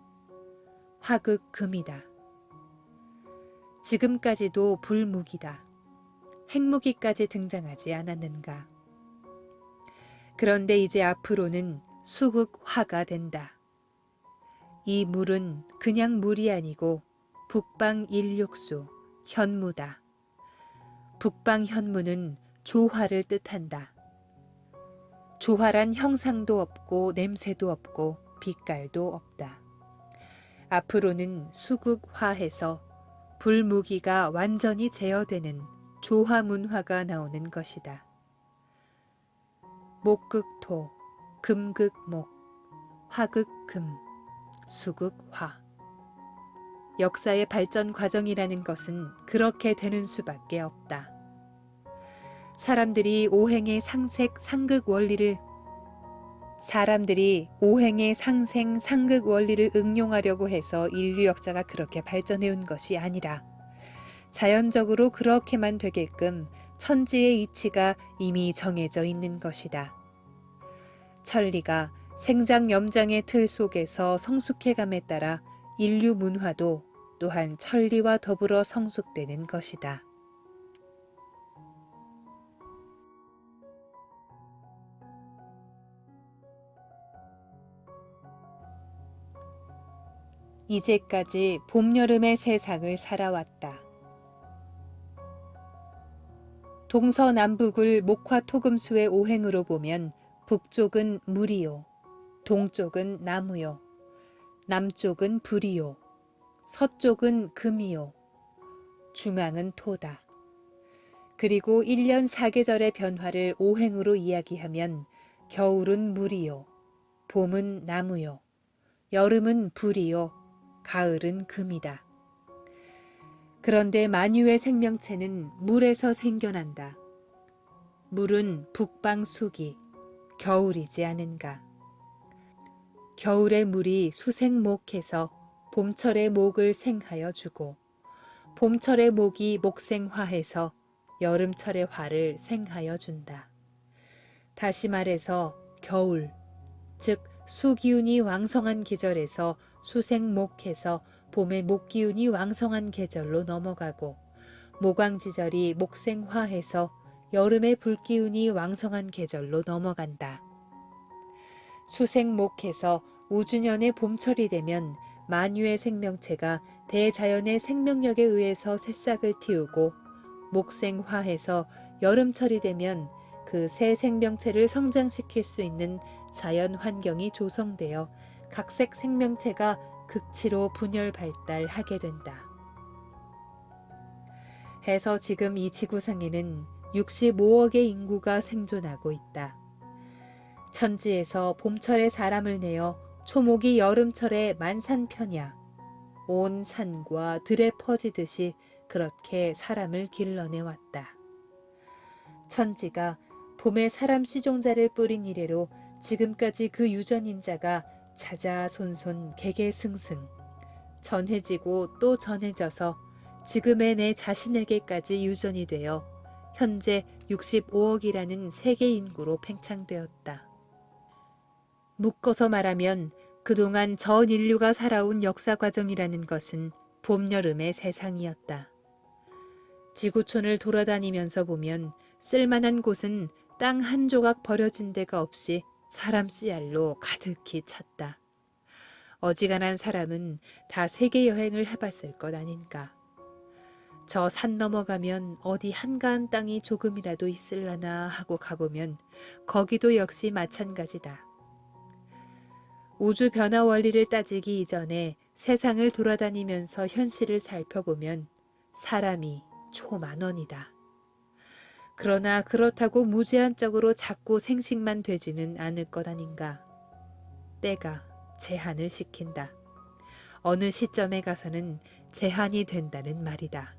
화극금이다. 지금까지도 불무기다. 핵무기까지 등장하지 않았는가. 그런데 이제 앞으로는 수극화가 된다. 이 물은 그냥 물이 아니고 북방일육수, 현무다. 북방현무는 조화를 뜻한다. 조화란 형상도 없고 냄새도 없고 빛깔도 없다. 앞으로는 수극화해서 불무기가 완전히 제어되는 조화문화가 나오는 것이다. 목극토, 금극목, 화극금, 수극화. 역사의 발전 과정이라는 것은 그렇게 되는 수밖에 없다. 사람들이 오행의 상생 상극 원리를 응용하려고 해서 인류 역사가 그렇게 발전해온 것이 아니라 자연적으로 그렇게만 되게끔 천지의 이치가 이미 정해져 있는 것이다. 천리가 생장염장의 틀 속에서 성숙해감에 따라 인류 문화도 또한 천리와 더불어 성숙되는 것이다. 이제까지 봄, 여름의 세상을 살아왔다. 동서남북을 목화토금수의 오행으로 보면 북쪽은 물이요, 동쪽은 나무요, 남쪽은 불이요, 서쪽은 금이요, 중앙은 토다. 그리고 1년 4계절의 변화를 오행으로 이야기하면 겨울은 물이요, 봄은 나무요, 여름은 불이요, 가을은 금이다. 그런데 만유의 생명체는 물에서 생겨난다. 물은 북방수기, 겨울이지 않은가. 겨울의 물이 수생목해서 봄철의 목을 생하여 주고 봄철의 목이 목생화해서 여름철의 화를 생하여 준다. 다시 말해서 겨울, 즉 수기운이 왕성한 계절에서 수생목해서 봄의 목기운이 왕성한 계절로 넘어가고 모광지절이 목생화해서 여름의 불기운이 왕성한 계절로 넘어간다. 수생목해서 우주년의 봄철이 되면 만유의 생명체가 대자연의 생명력에 의해서 새싹을 틔우고 목생화해서 여름철이 되면 그 새 생명체를 성장시킬 수 있는 자연 환경이 조성되어 각색 생명체가 극치로 분열 발달하게 된다. 해서 지금 이 지구상에는 65억의 인구가 생존하고 있다. 천지에서 봄철에 사람을 내어 초목이 여름철에 만산편야 온 산과 들에 퍼지듯이 그렇게 사람을 길러내왔다. 천지가 봄에 사람 씨종자를 뿌린 이래로 지금까지 그 유전인자가 자자손손 개개승승 전해지고 또 전해져서 지금의 내 자신에게까지 유전이 되어 현재 65억이라는 세계 인구로 팽창되었다. 묶어서 말하면 그동안 전 인류가 살아온 역사 과정이라는 것은 봄, 여름의 세상이었다. 지구촌을 돌아다니면서 보면 쓸만한 곳은 땅 한 조각 버려진 데가 없이 사람 씨알로 가득히 찼다. 어지간한 사람은 다 세계 여행을 해봤을 것 아닌가. 저 산 넘어가면 어디 한가한 땅이 조금이라도 있을라나 하고 가보면 거기도 역시 마찬가지다. 우주 변화 원리를 따지기 이전에 세상을 돌아다니면서 현실을 살펴보면 사람이 초만원이다. 그러나 그렇다고 무제한적으로 자꾸 생식만 되지는 않을 것 아닌가. 때가 제한을 시킨다. 어느 시점에 가서는 제한이 된다는 말이다.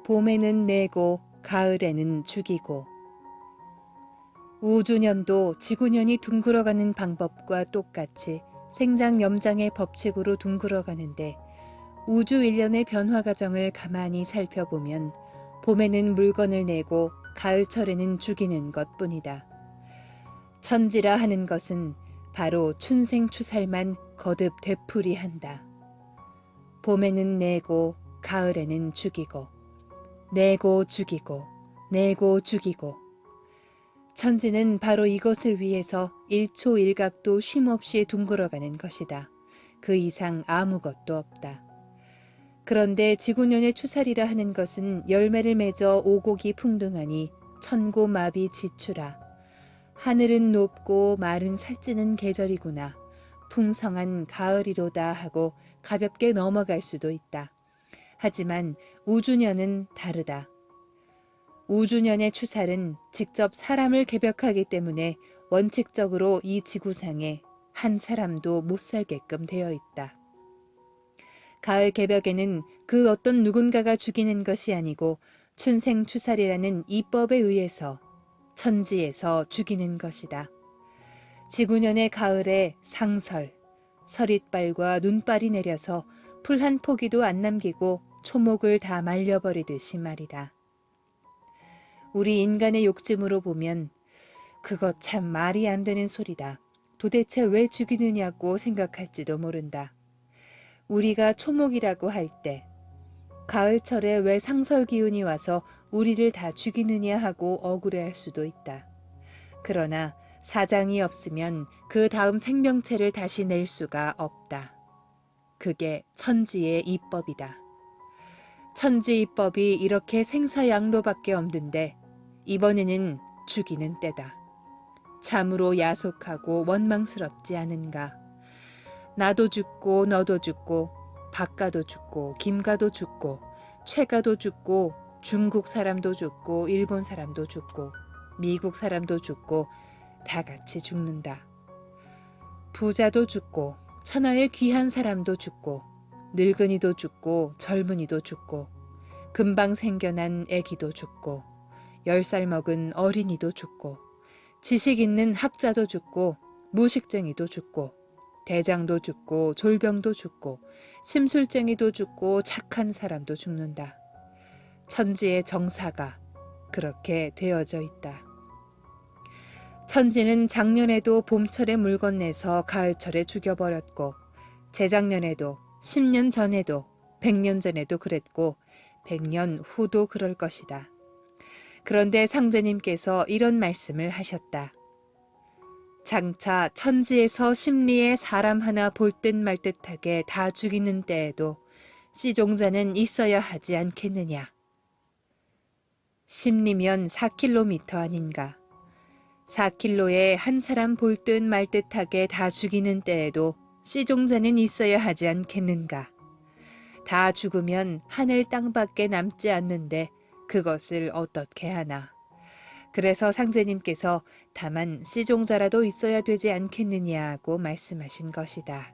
봄에는 내고 가을에는 죽이고. 우주년도 지구년이 둥글어가는 방법과 똑같이 생장염장의 법칙으로 둥글어가는데 우주 일련의 변화 과정을 가만히 살펴보면 봄에는 물건을 내고 가을철에는 죽이는 것뿐이다. 천지라 하는 것은 바로 춘생추살만 거듭 되풀이한다. 봄에는 내고 가을에는 죽이고 내고 죽이고 내고 죽이고. 천지는 바로 이것을 위해서 일초일각도 쉼없이 둥글어가는 것이다. 그 이상 아무것도 없다. 그런데 지구년의 추살이라 하는 것은 열매를 맺어 오곡이 풍등하니 천고마비 지추라. 하늘은 높고 말은 살찌는 계절이구나. 풍성한 가을이로다 하고 가볍게 넘어갈 수도 있다. 하지만 우주년은 다르다. 우주년의 추살은 직접 사람을 개벽하기 때문에 원칙적으로 이 지구상에 한 사람도 못 살게끔 되어 있다. 가을 개벽에는 그 어떤 누군가가 죽이는 것이 아니고 춘생추살이라는 이법에 의해서 천지에서 죽이는 것이다. 지구년의 가을에 상설, 서릿발과 눈발이 내려서 풀 한 포기도 안 남기고 초목을 다 말려버리듯이 말이다. 우리 인간의 욕심으로 보면 그것 참 말이 안 되는 소리다. 도대체 왜 죽이느냐고 생각할지도 모른다. 우리가 초목이라고 할 때 가을철에 왜 상설 기운이 와서 우리를 다 죽이느냐 하고 억울해할 수도 있다. 그러나 사장이 없으면 그 다음 생명체를 다시 낼 수가 없다. 그게 천지의 이법이다. 천지 이법이 이렇게 생사양로밖에 없는데 이번에는 죽이는 때다. 참으로 야속하고 원망스럽지 않은가. 나도 죽고 너도 죽고 박가도 죽고 김가도 죽고 최가도 죽고 중국 사람도 죽고 일본 사람도 죽고 미국 사람도 죽고 다 같이 죽는다. 부자도 죽고 천하의 귀한 사람도 죽고 늙은이도 죽고 젊은이도 죽고 금방 생겨난 애기도 죽고 10살 먹은 어린이도 죽고 지식 있는 학자도 죽고 무식쟁이도 죽고 대장도 죽고 졸병도 죽고 심술쟁이도 죽고 착한 사람도 죽는다. 천지의 정사가 그렇게 되어져 있다. 천지는 작년에도 봄철에 물건 내서 가을철에 죽여버렸고 재작년에도 10년 전에도 100년 전에도 그랬고 100년 후도 그럴 것이다. 그런데 상제님께서 이런 말씀을 하셨다. 장차 천지에서 심리에 사람 하나 볼 듯 말 듯하게 다 죽이는 때에도 씨종자는 있어야 하지 않겠느냐. 심리면 4km 아닌가. 4km에 한 사람 볼 듯 말 듯하게 다 죽이는 때에도 씨종자는 있어야 하지 않겠는가. 다 죽으면 하늘 땅밖에 남지 않는데 그것을 어떻게 하나. 그래서 상제님께서 다만 씨종자라도 있어야 되지 않겠느냐고 말씀하신 것이다.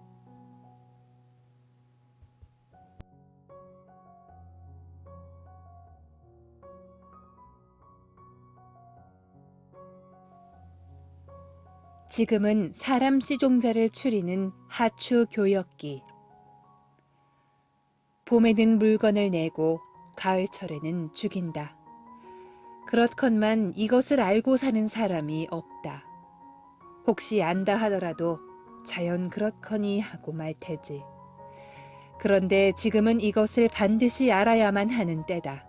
지금은 사람 씨종자를 추리는 하추 교역기. 봄에는 물건을 내고 가을철에는 죽인다. 그렇건만 이것을 알고 사는 사람이 없다. 혹시 안다 하더라도 자연 그렇거니 하고 말 테지. 그런데 지금은 이것을 반드시 알아야만 하는 때다.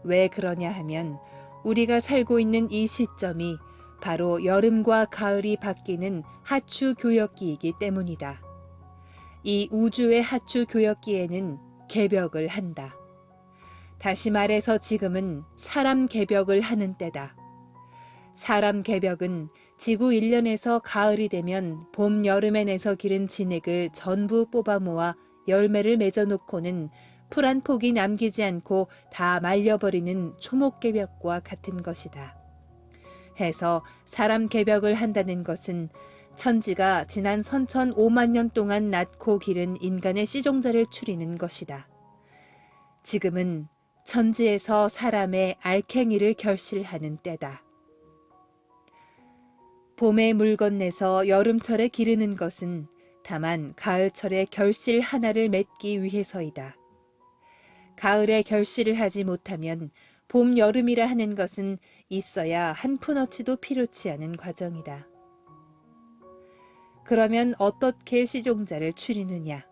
왜 그러냐 하면 우리가 살고 있는 이 시점이 바로 여름과 가을이 바뀌는 하추 교역기이기 때문이다. 이 우주의 하추 교역기에는 개벽을 한다. 다시 말해서 지금은 사람 개벽을 하는 때다. 사람 개벽은 지구 1년에서 가을이 되면 봄, 여름에 내서 기른 진액을 전부 뽑아 모아 열매를 맺어놓고는 풀 한 폭이 남기지 않고 다 말려버리는 초목개벽과 같은 것이다. 해서 사람 개벽을 한다는 것은 천지가 지난 선천 5만 년 동안 낳고 기른 인간의 씨종자를 추리는 것이다. 지금은 천지에서 사람의 알캥이를 결실하는 때다. 봄에 물 건네서 여름철에 기르는 것은 다만 가을철에 결실 하나를 맺기 위해서이다. 가을에 결실을 하지 못하면 봄, 여름이라 하는 것은 있어야 한 푼어치도 필요치 않은 과정이다. 그러면 어떻게 씨종자를 추리느냐?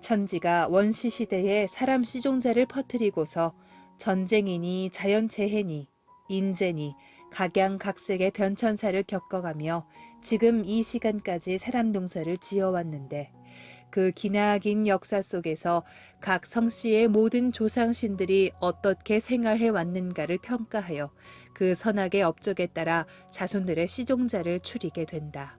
천지가 원시시대에 사람 씨종자를 퍼뜨리고서 전쟁이니 자연재해니 인재니 각양각색의 변천사를 겪어가며 지금 이 시간까지 사람 농사를 지어왔는데 그 기나긴 역사 속에서 각 성씨의 모든 조상신들이 어떻게 생활해 왔는가를 평가하여 그 선악의 업적에 따라 자손들의 씨종자를 추리게 된다.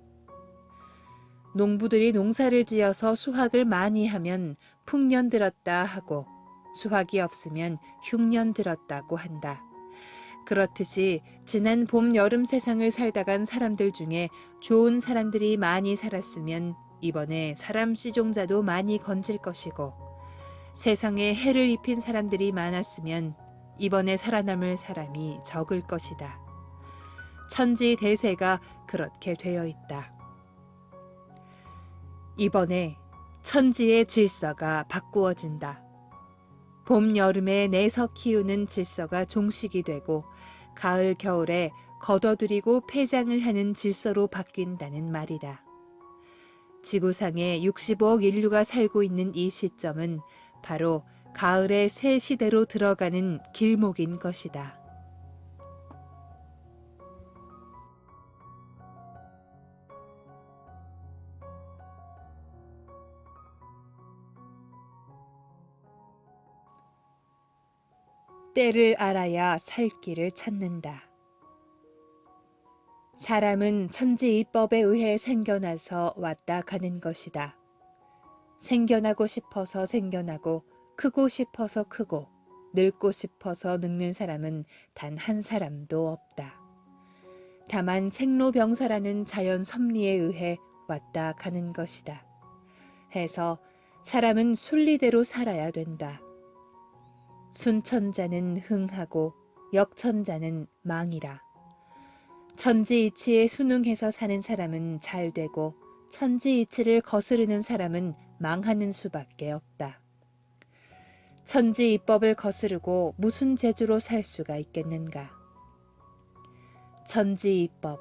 농부들이 농사를 지어서 수확을 많이 하면 풍년 들었다 하고 수확이 없으면 흉년 들었다고 한다. 그렇듯이 지난 봄, 여름 세상을 살다간 사람들 중에 좋은 사람들이 많이 살았으면 이번에 사람 씨종자도 많이 건질 것이고 세상에 해를 입힌 사람들이 많았으면 이번에 살아남을 사람이 적을 것이다. 천지 대세가 그렇게 되어 있다. 이번에 천지의 질서가 바꾸어진다. 봄, 여름에 내서 키우는 질서가 종식이 되고 가을, 겨울에 걷어들이고 폐장을 하는 질서로 바뀐다는 말이다. 지구상에 65억 인류가 살고 있는 이 시점은 바로 가을의 새 시대로 들어가는 길목인 것이다. 때를 알아야 살 길을 찾는다. 사람은 천지이법에 의해 생겨나서 왔다 가는 것이다. 생겨나고 싶어서 생겨나고 크고 싶어서 크고 늙고 싶어서 늙는 사람은 단 한 사람도 없다. 다만 생로병사라는 자연 섭리에 의해 왔다 가는 것이다. 해서 사람은 순리대로 살아야 된다. 순천자는 흥하고 역천자는 망이라. 천지이치에 순응해서 사는 사람은 잘 되고 천지이치를 거스르는 사람은 망하는 수밖에 없다. 천지이법을 거스르고 무슨 재주로 살 수가 있겠는가? 천지이법,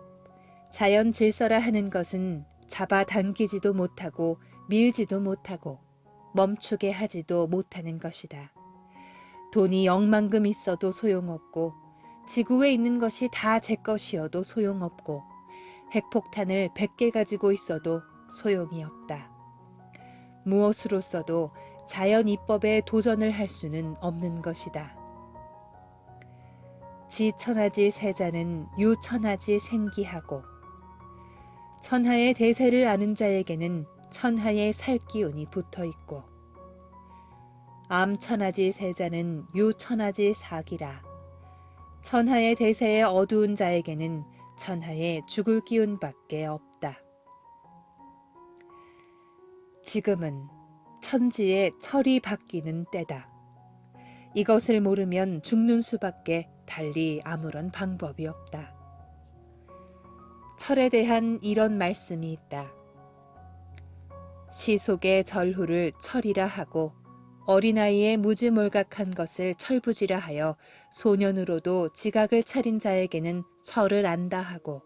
자연 질서라 하는 것은 잡아당기지도 못하고 밀지도 못하고 멈추게 하지도 못하는 것이다. 돈이 억만금 있어도 소용없고 지구에 있는 것이 다 제 것이어도 소용없고 핵폭탄을 100개 가지고 있어도 소용이 없다. 무엇으로써도 자연 이법에 도전을 할 수는 없는 것이다. 지천하지 세자는 유천하지 생기하고 천하의 대세를 아는 자에게는 천하의 살기운이 붙어있고 암천하지 세자는 유천하지 사기라. 천하의 대세에 어두운 자에게는 천하의 죽을 기운밖에 없다. 지금은 천지의 철이 바뀌는 때다. 이것을 모르면 죽는 수밖에 달리 아무런 방법이 없다. 철에 대한 이런 말씀이 있다. 시속의 절후를 철이라 하고 어린아이의 무지몰각한 것을 철부지라 하여 소년으로도 지각을 차린 자에게는 철을 안다 하고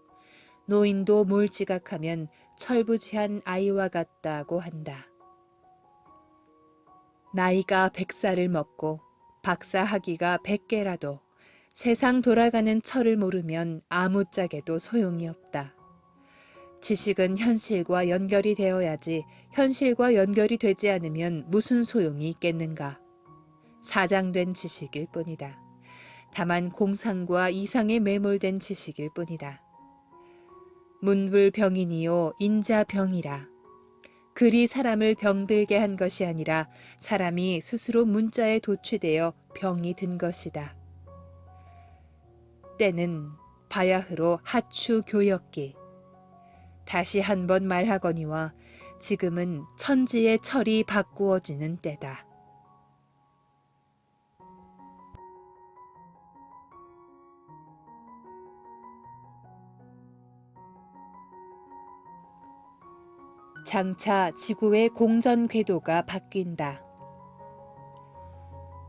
노인도 몰지각하면 철부지한 아이와 같다고 한다. 나이가 100살을 먹고 박사학위가 100개라도 세상 돌아가는 철을 모르면 아무짝에도 소용이 없다. 지식은 현실과 연결이 되어야지 현실과 연결이 되지 않으면 무슨 소용이 있겠는가. 사장된 지식일 뿐이다. 다만 공상과 이상에 매몰된 지식일 뿐이다. 문불병이니요 인자병이라. 글이 사람을 병들게 한 것이 아니라 사람이 스스로 문자에 도취되어 병이 든 것이다. 때는 바야흐로 하추 교역기. 다시 한번 말하거니와 지금은 천지의 철이 바꾸어지는 때다. 장차 지구의 공전 궤도가 바뀐다.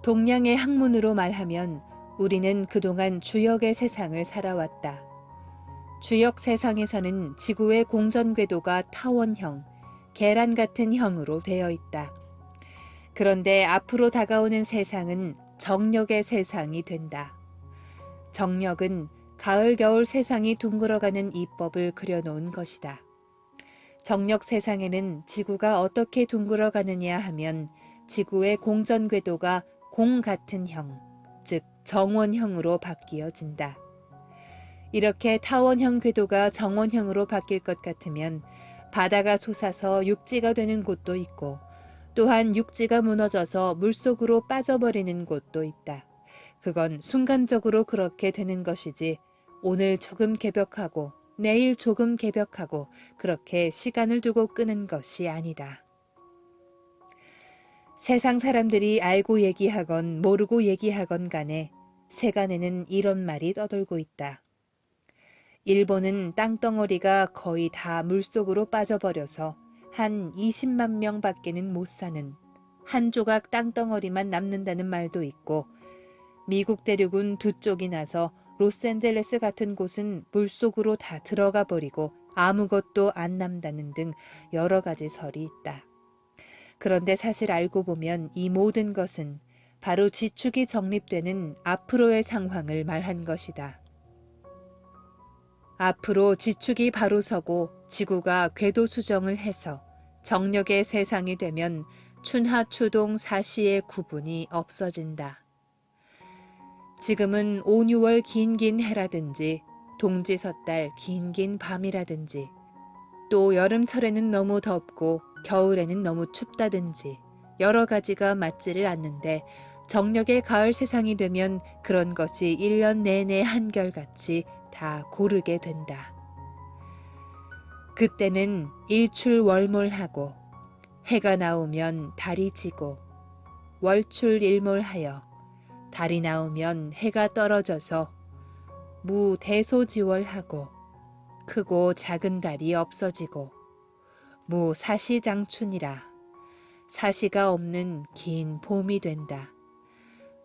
동양의 학문으로 말하면 우리는 그동안 주역의 세상을 살아왔다. 주역 세상에서는 지구의 공전 궤도가 타원형, 계란 같은 형으로 되어 있다. 그런데 앞으로 다가오는 세상은 정력의 세상이 된다. 정력은 가을 겨울 세상이 둥글어가는 이법을 그려놓은 것이다. 정력 세상에는 지구가 어떻게 둥글어가느냐 하면 지구의 공전 궤도가 공 같은 형, 즉 정원형으로 바뀌어진다. 이렇게 타원형 궤도가 정원형으로 바뀔 것 같으면 바다가 솟아서 육지가 되는 곳도 있고 또한 육지가 무너져서 물속으로 빠져버리는 곳도 있다. 그건 순간적으로 그렇게 되는 것이지 오늘 조금 개벽하고 내일 조금 개벽하고 그렇게 시간을 두고 끄는 것이 아니다. 세상 사람들이 알고 얘기하건 모르고 얘기하건 간에 세간에는 이런 말이 떠돌고 있다. 일본은 땅덩어리가 거의 다 물속으로 빠져버려서 한 20만 명밖에는 못 사는 한 조각 땅덩어리만 남는다는 말도 있고 미국 대륙은 두 쪽이 나서 로스앤젤레스 같은 곳은 물속으로 다 들어가 버리고 아무것도 안 남다는 등 여러 가지 설이 있다. 그런데 사실 알고 보면 이 모든 것은 바로 지축이 정립되는 앞으로의 상황을 말한 것이다. 앞으로 지축이 바로 서고 지구가 궤도 수정을 해서 정력의 세상이 되면 춘하 추동 사시의 구분이 없어진다. 지금은 5, 6월 긴긴 해라든지 동지 섣달 긴긴 밤이라든지 또 여름철에는 너무 덥고 겨울에는 너무 춥다든지 여러 가지가 맞지를 않는데 정력의 가을 세상이 되면 그런 것이 1년 내내 한결같이 다 고르게 된다. 그때는 일출월몰하고 해가 나오면 달이 지고 월출일몰하여 달이 나오면 해가 떨어져서 무대소지월하고 크고 작은 달이 없어지고 무사시장춘이라 사시가 없는 긴 봄이 된다.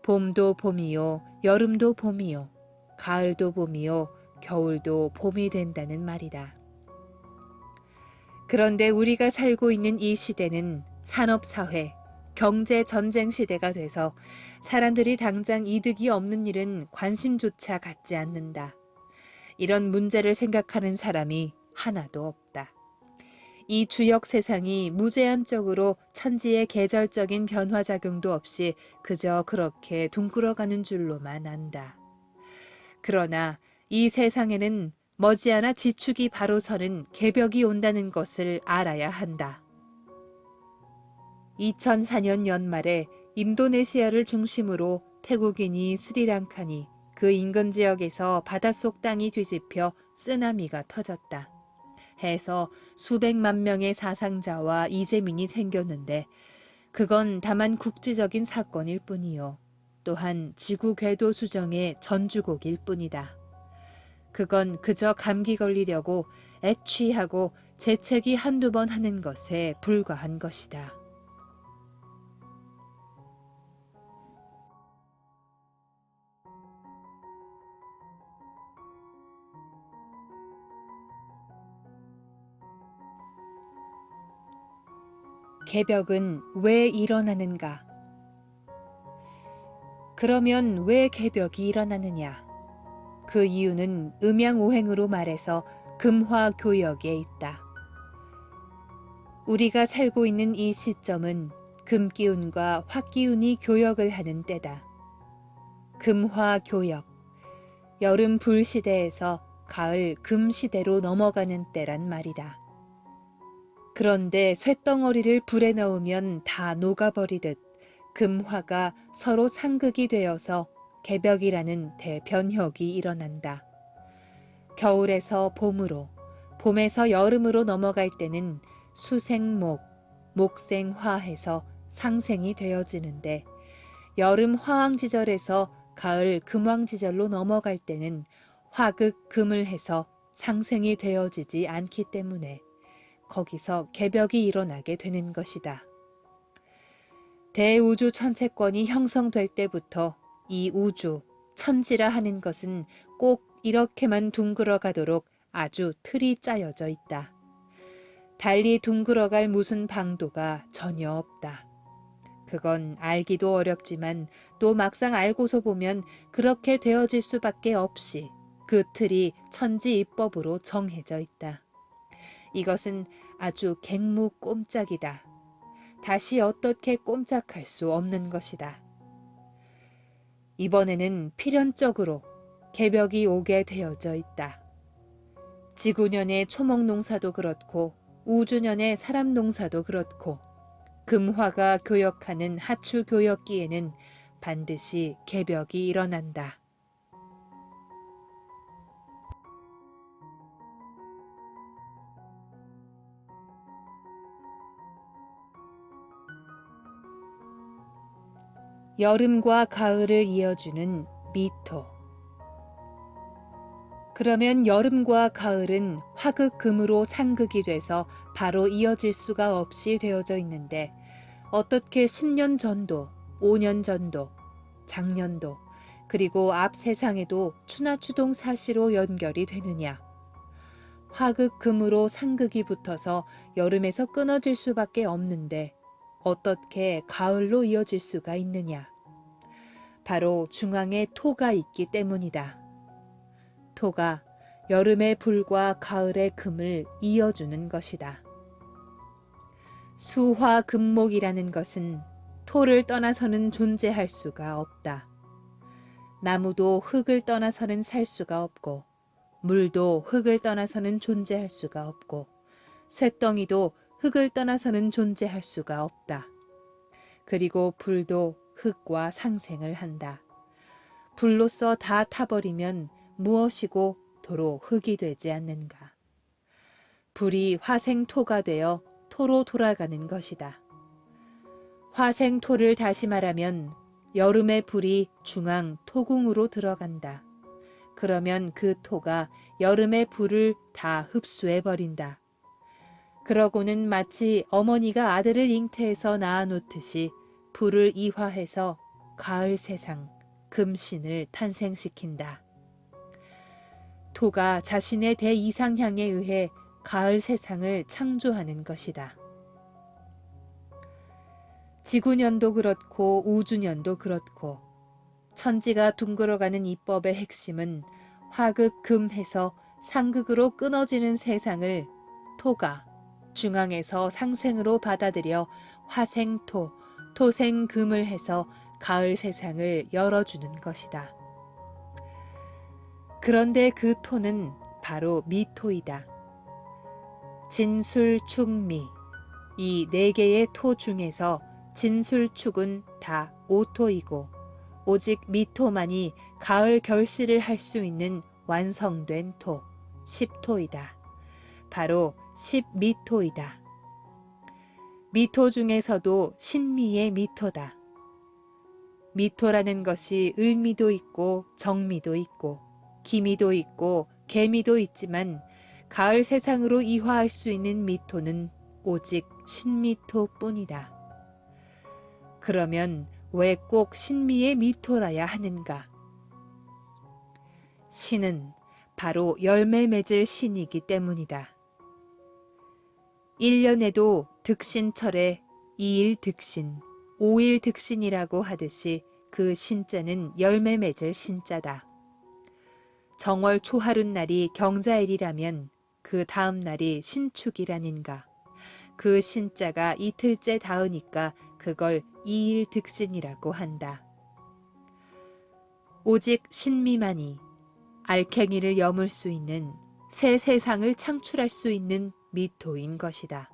봄도 봄이요 여름도 봄이요 가을도 봄이요 겨울도 봄이 된다는 말이다. 그런데 우리가 살고 있는 이 시대는 산업사회, 경제 전쟁 시대가 돼서 사람들이 당장 이득이 없는 일은 관심조차 갖지 않는다. 이런 문제를 생각하는 사람이 하나도 없다. 이 주역 세상이 무제한적으로 천지의 계절적인 변화작용도 없이 그저 그렇게 둥글어가는 줄로만 안다. 그러나 이 세상에는 머지않아 지축이 바로 서는 개벽이 온다는 것을 알아야 한다. 2004년 연말에 인도네시아를 중심으로 태국인이 스리랑카니 그 인근 지역에서 바닷속 땅이 뒤집혀 쓰나미가 터졌다. 해서 수백만 명의 사상자와 이재민이 생겼는데 그건 다만 국지적인 사건일 뿐이요. 또한 지구 궤도 수정의 전주곡일 뿐이다. 그건 그저 감기 걸리려고 애취하고 재채기 한두 번 하는 것에 불과한 것이다. 개벽은 왜 일어나는가? 그러면 왜 개벽이 일어나느냐? 그 이유는 음양오행으로 말해서 금화교역에 있다. 우리가 살고 있는 이 시점은 금기운과 화기운이 교역을 하는 때다. 금화교역, 여름 불시대에서 가을 금시대로 넘어가는 때란 말이다. 그런데 쇳덩어리를 불에 넣으면 다 녹아버리듯 금화가 서로 상극이 되어서 개벽이라는 대변혁이 일어난다. 겨울에서 봄으로, 봄에서 여름으로 넘어갈 때는 수생목, 목생화해서 상생이 되어지는데 여름 화왕지절에서 가을 금왕지절로 넘어갈 때는 화극 금을 해서 상생이 되어지지 않기 때문에 거기서 개벽이 일어나게 되는 것이다. 대우주 천체권이 형성될 때부터 이 우주, 천지라 하는 것은 꼭 이렇게만 둥글어 가도록 아주 틀이 짜여져 있다. 달리 둥글어갈 무슨 방도가 전혀 없다. 그건 알기도 어렵지만 또 막상 알고서 보면 그렇게 되어질 수밖에 없이 그 틀이 천지 입법으로 정해져 있다. 이것은 아주 갱무꼼짝이다. 다시 어떻게 꼼짝할 수 없는 것이다. 이번에는 필연적으로 개벽이 오게 되어져 있다. 지구년의 초목농사도 그렇고 우주년의 사람농사도 그렇고 금화가 교역하는 하추교역기에는 반드시 개벽이 일어난다. 여름과 가을을 이어주는 미토. 그러면 여름과 가을은 화극금으로 상극이 돼서 바로 이어질 수가 없이 되어져 있는데 어떻게 10년 전도, 5년 전도, 작년도, 그리고 앞 세상에도 추나추동 사시로 연결이 되느냐? 화극금으로 상극이 붙어서 여름에서 끊어질 수밖에 없는데 어떻게 가을로 이어질 수가 있느냐? 바로 중앙에 토가 있기 때문이다. 토가 여름의 불과 가을의 금을 이어주는 것이다. 수화금목이라는 것은 토를 떠나서는 존재할 수가 없다. 나무도 흙을 떠나서는 살 수가 없고 물도 흙을 떠나서는 존재할 수가 없고 쇳덩이도 흙을 떠나서는 존재할 수가 없다. 그리고 불도 흙과 상생을 한다. 불로써 다 타버리면 무엇이고 도로 흙이 되지 않는가. 불이 화생토가 되어 토로 돌아가는 것이다. 화생토를 다시 말하면 여름의 불이 중앙 토궁으로 들어간다. 그러면 그 토가 여름의 불을 다 흡수해버린다. 그러고는 마치 어머니가 아들을 잉태해서 낳아놓듯이 불을 이화해서 가을 세상, 금신을 탄생시킨다. 토가 자신의 대이상향에 의해 가을 세상을 창조하는 것이다. 지구년도 그렇고 우주년도 그렇고 천지가 둥글어가는 이 법의 핵심은 화극금해서 상극으로 끊어지는 세상을 토가 중앙에서 상생으로 받아들여 화생토, 토생금을 해서 가을 세상을 열어주는 것이다. 그런데 그 토는 바로 미토이다. 진술축미, 이 네 개의 토 중에서 진술축은 다 오토이고 오직 미토만이 가을 결실을 할 수 있는 완성된 토, 십토이다. 바로 십미토이다. 미토 중에서도 신미의 미토다. 미토라는 것이 을미도 있고 정미도 있고 기미도 있고 개미도 있지만 가을 세상으로 이화할 수 있는 미토는 오직 신미토뿐이다. 그러면 왜 꼭 신미의 미토라야 하는가? 신은 바로 열매 맺을 신이기 때문이다. 1년에도 득신철에 2일 득신, 5일 득신이라고 하듯이 그 신자는 열매 맺을 신자다. 정월 초하룻날이 경자일이라면 그 다음 날이 신축이라는가. 그 신자가 이틀째 닿으니까 그걸 2일 득신이라고 한다. 오직 신미만이 알갱이를 여물 수 있는 새 세상을 창출할 수 있는 미토인 것이다.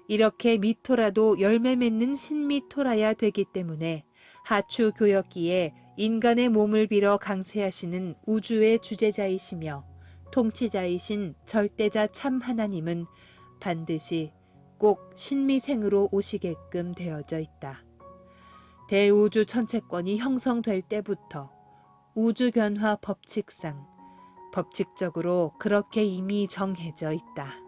이렇게 미토라도 열매 맺는 신미토라야 되기 때문에 하추 교역기에 인간의 몸을 빌어 강세하시는 우주의 주재자이시며 통치자이신 절대자 참 하나님은 반드시 꼭 신미생으로 오시게끔 되어져 있다. 대우주 천체권이 형성될 때부터 우주 변화 법칙상 법칙적으로 그렇게 이미 정해져 있다.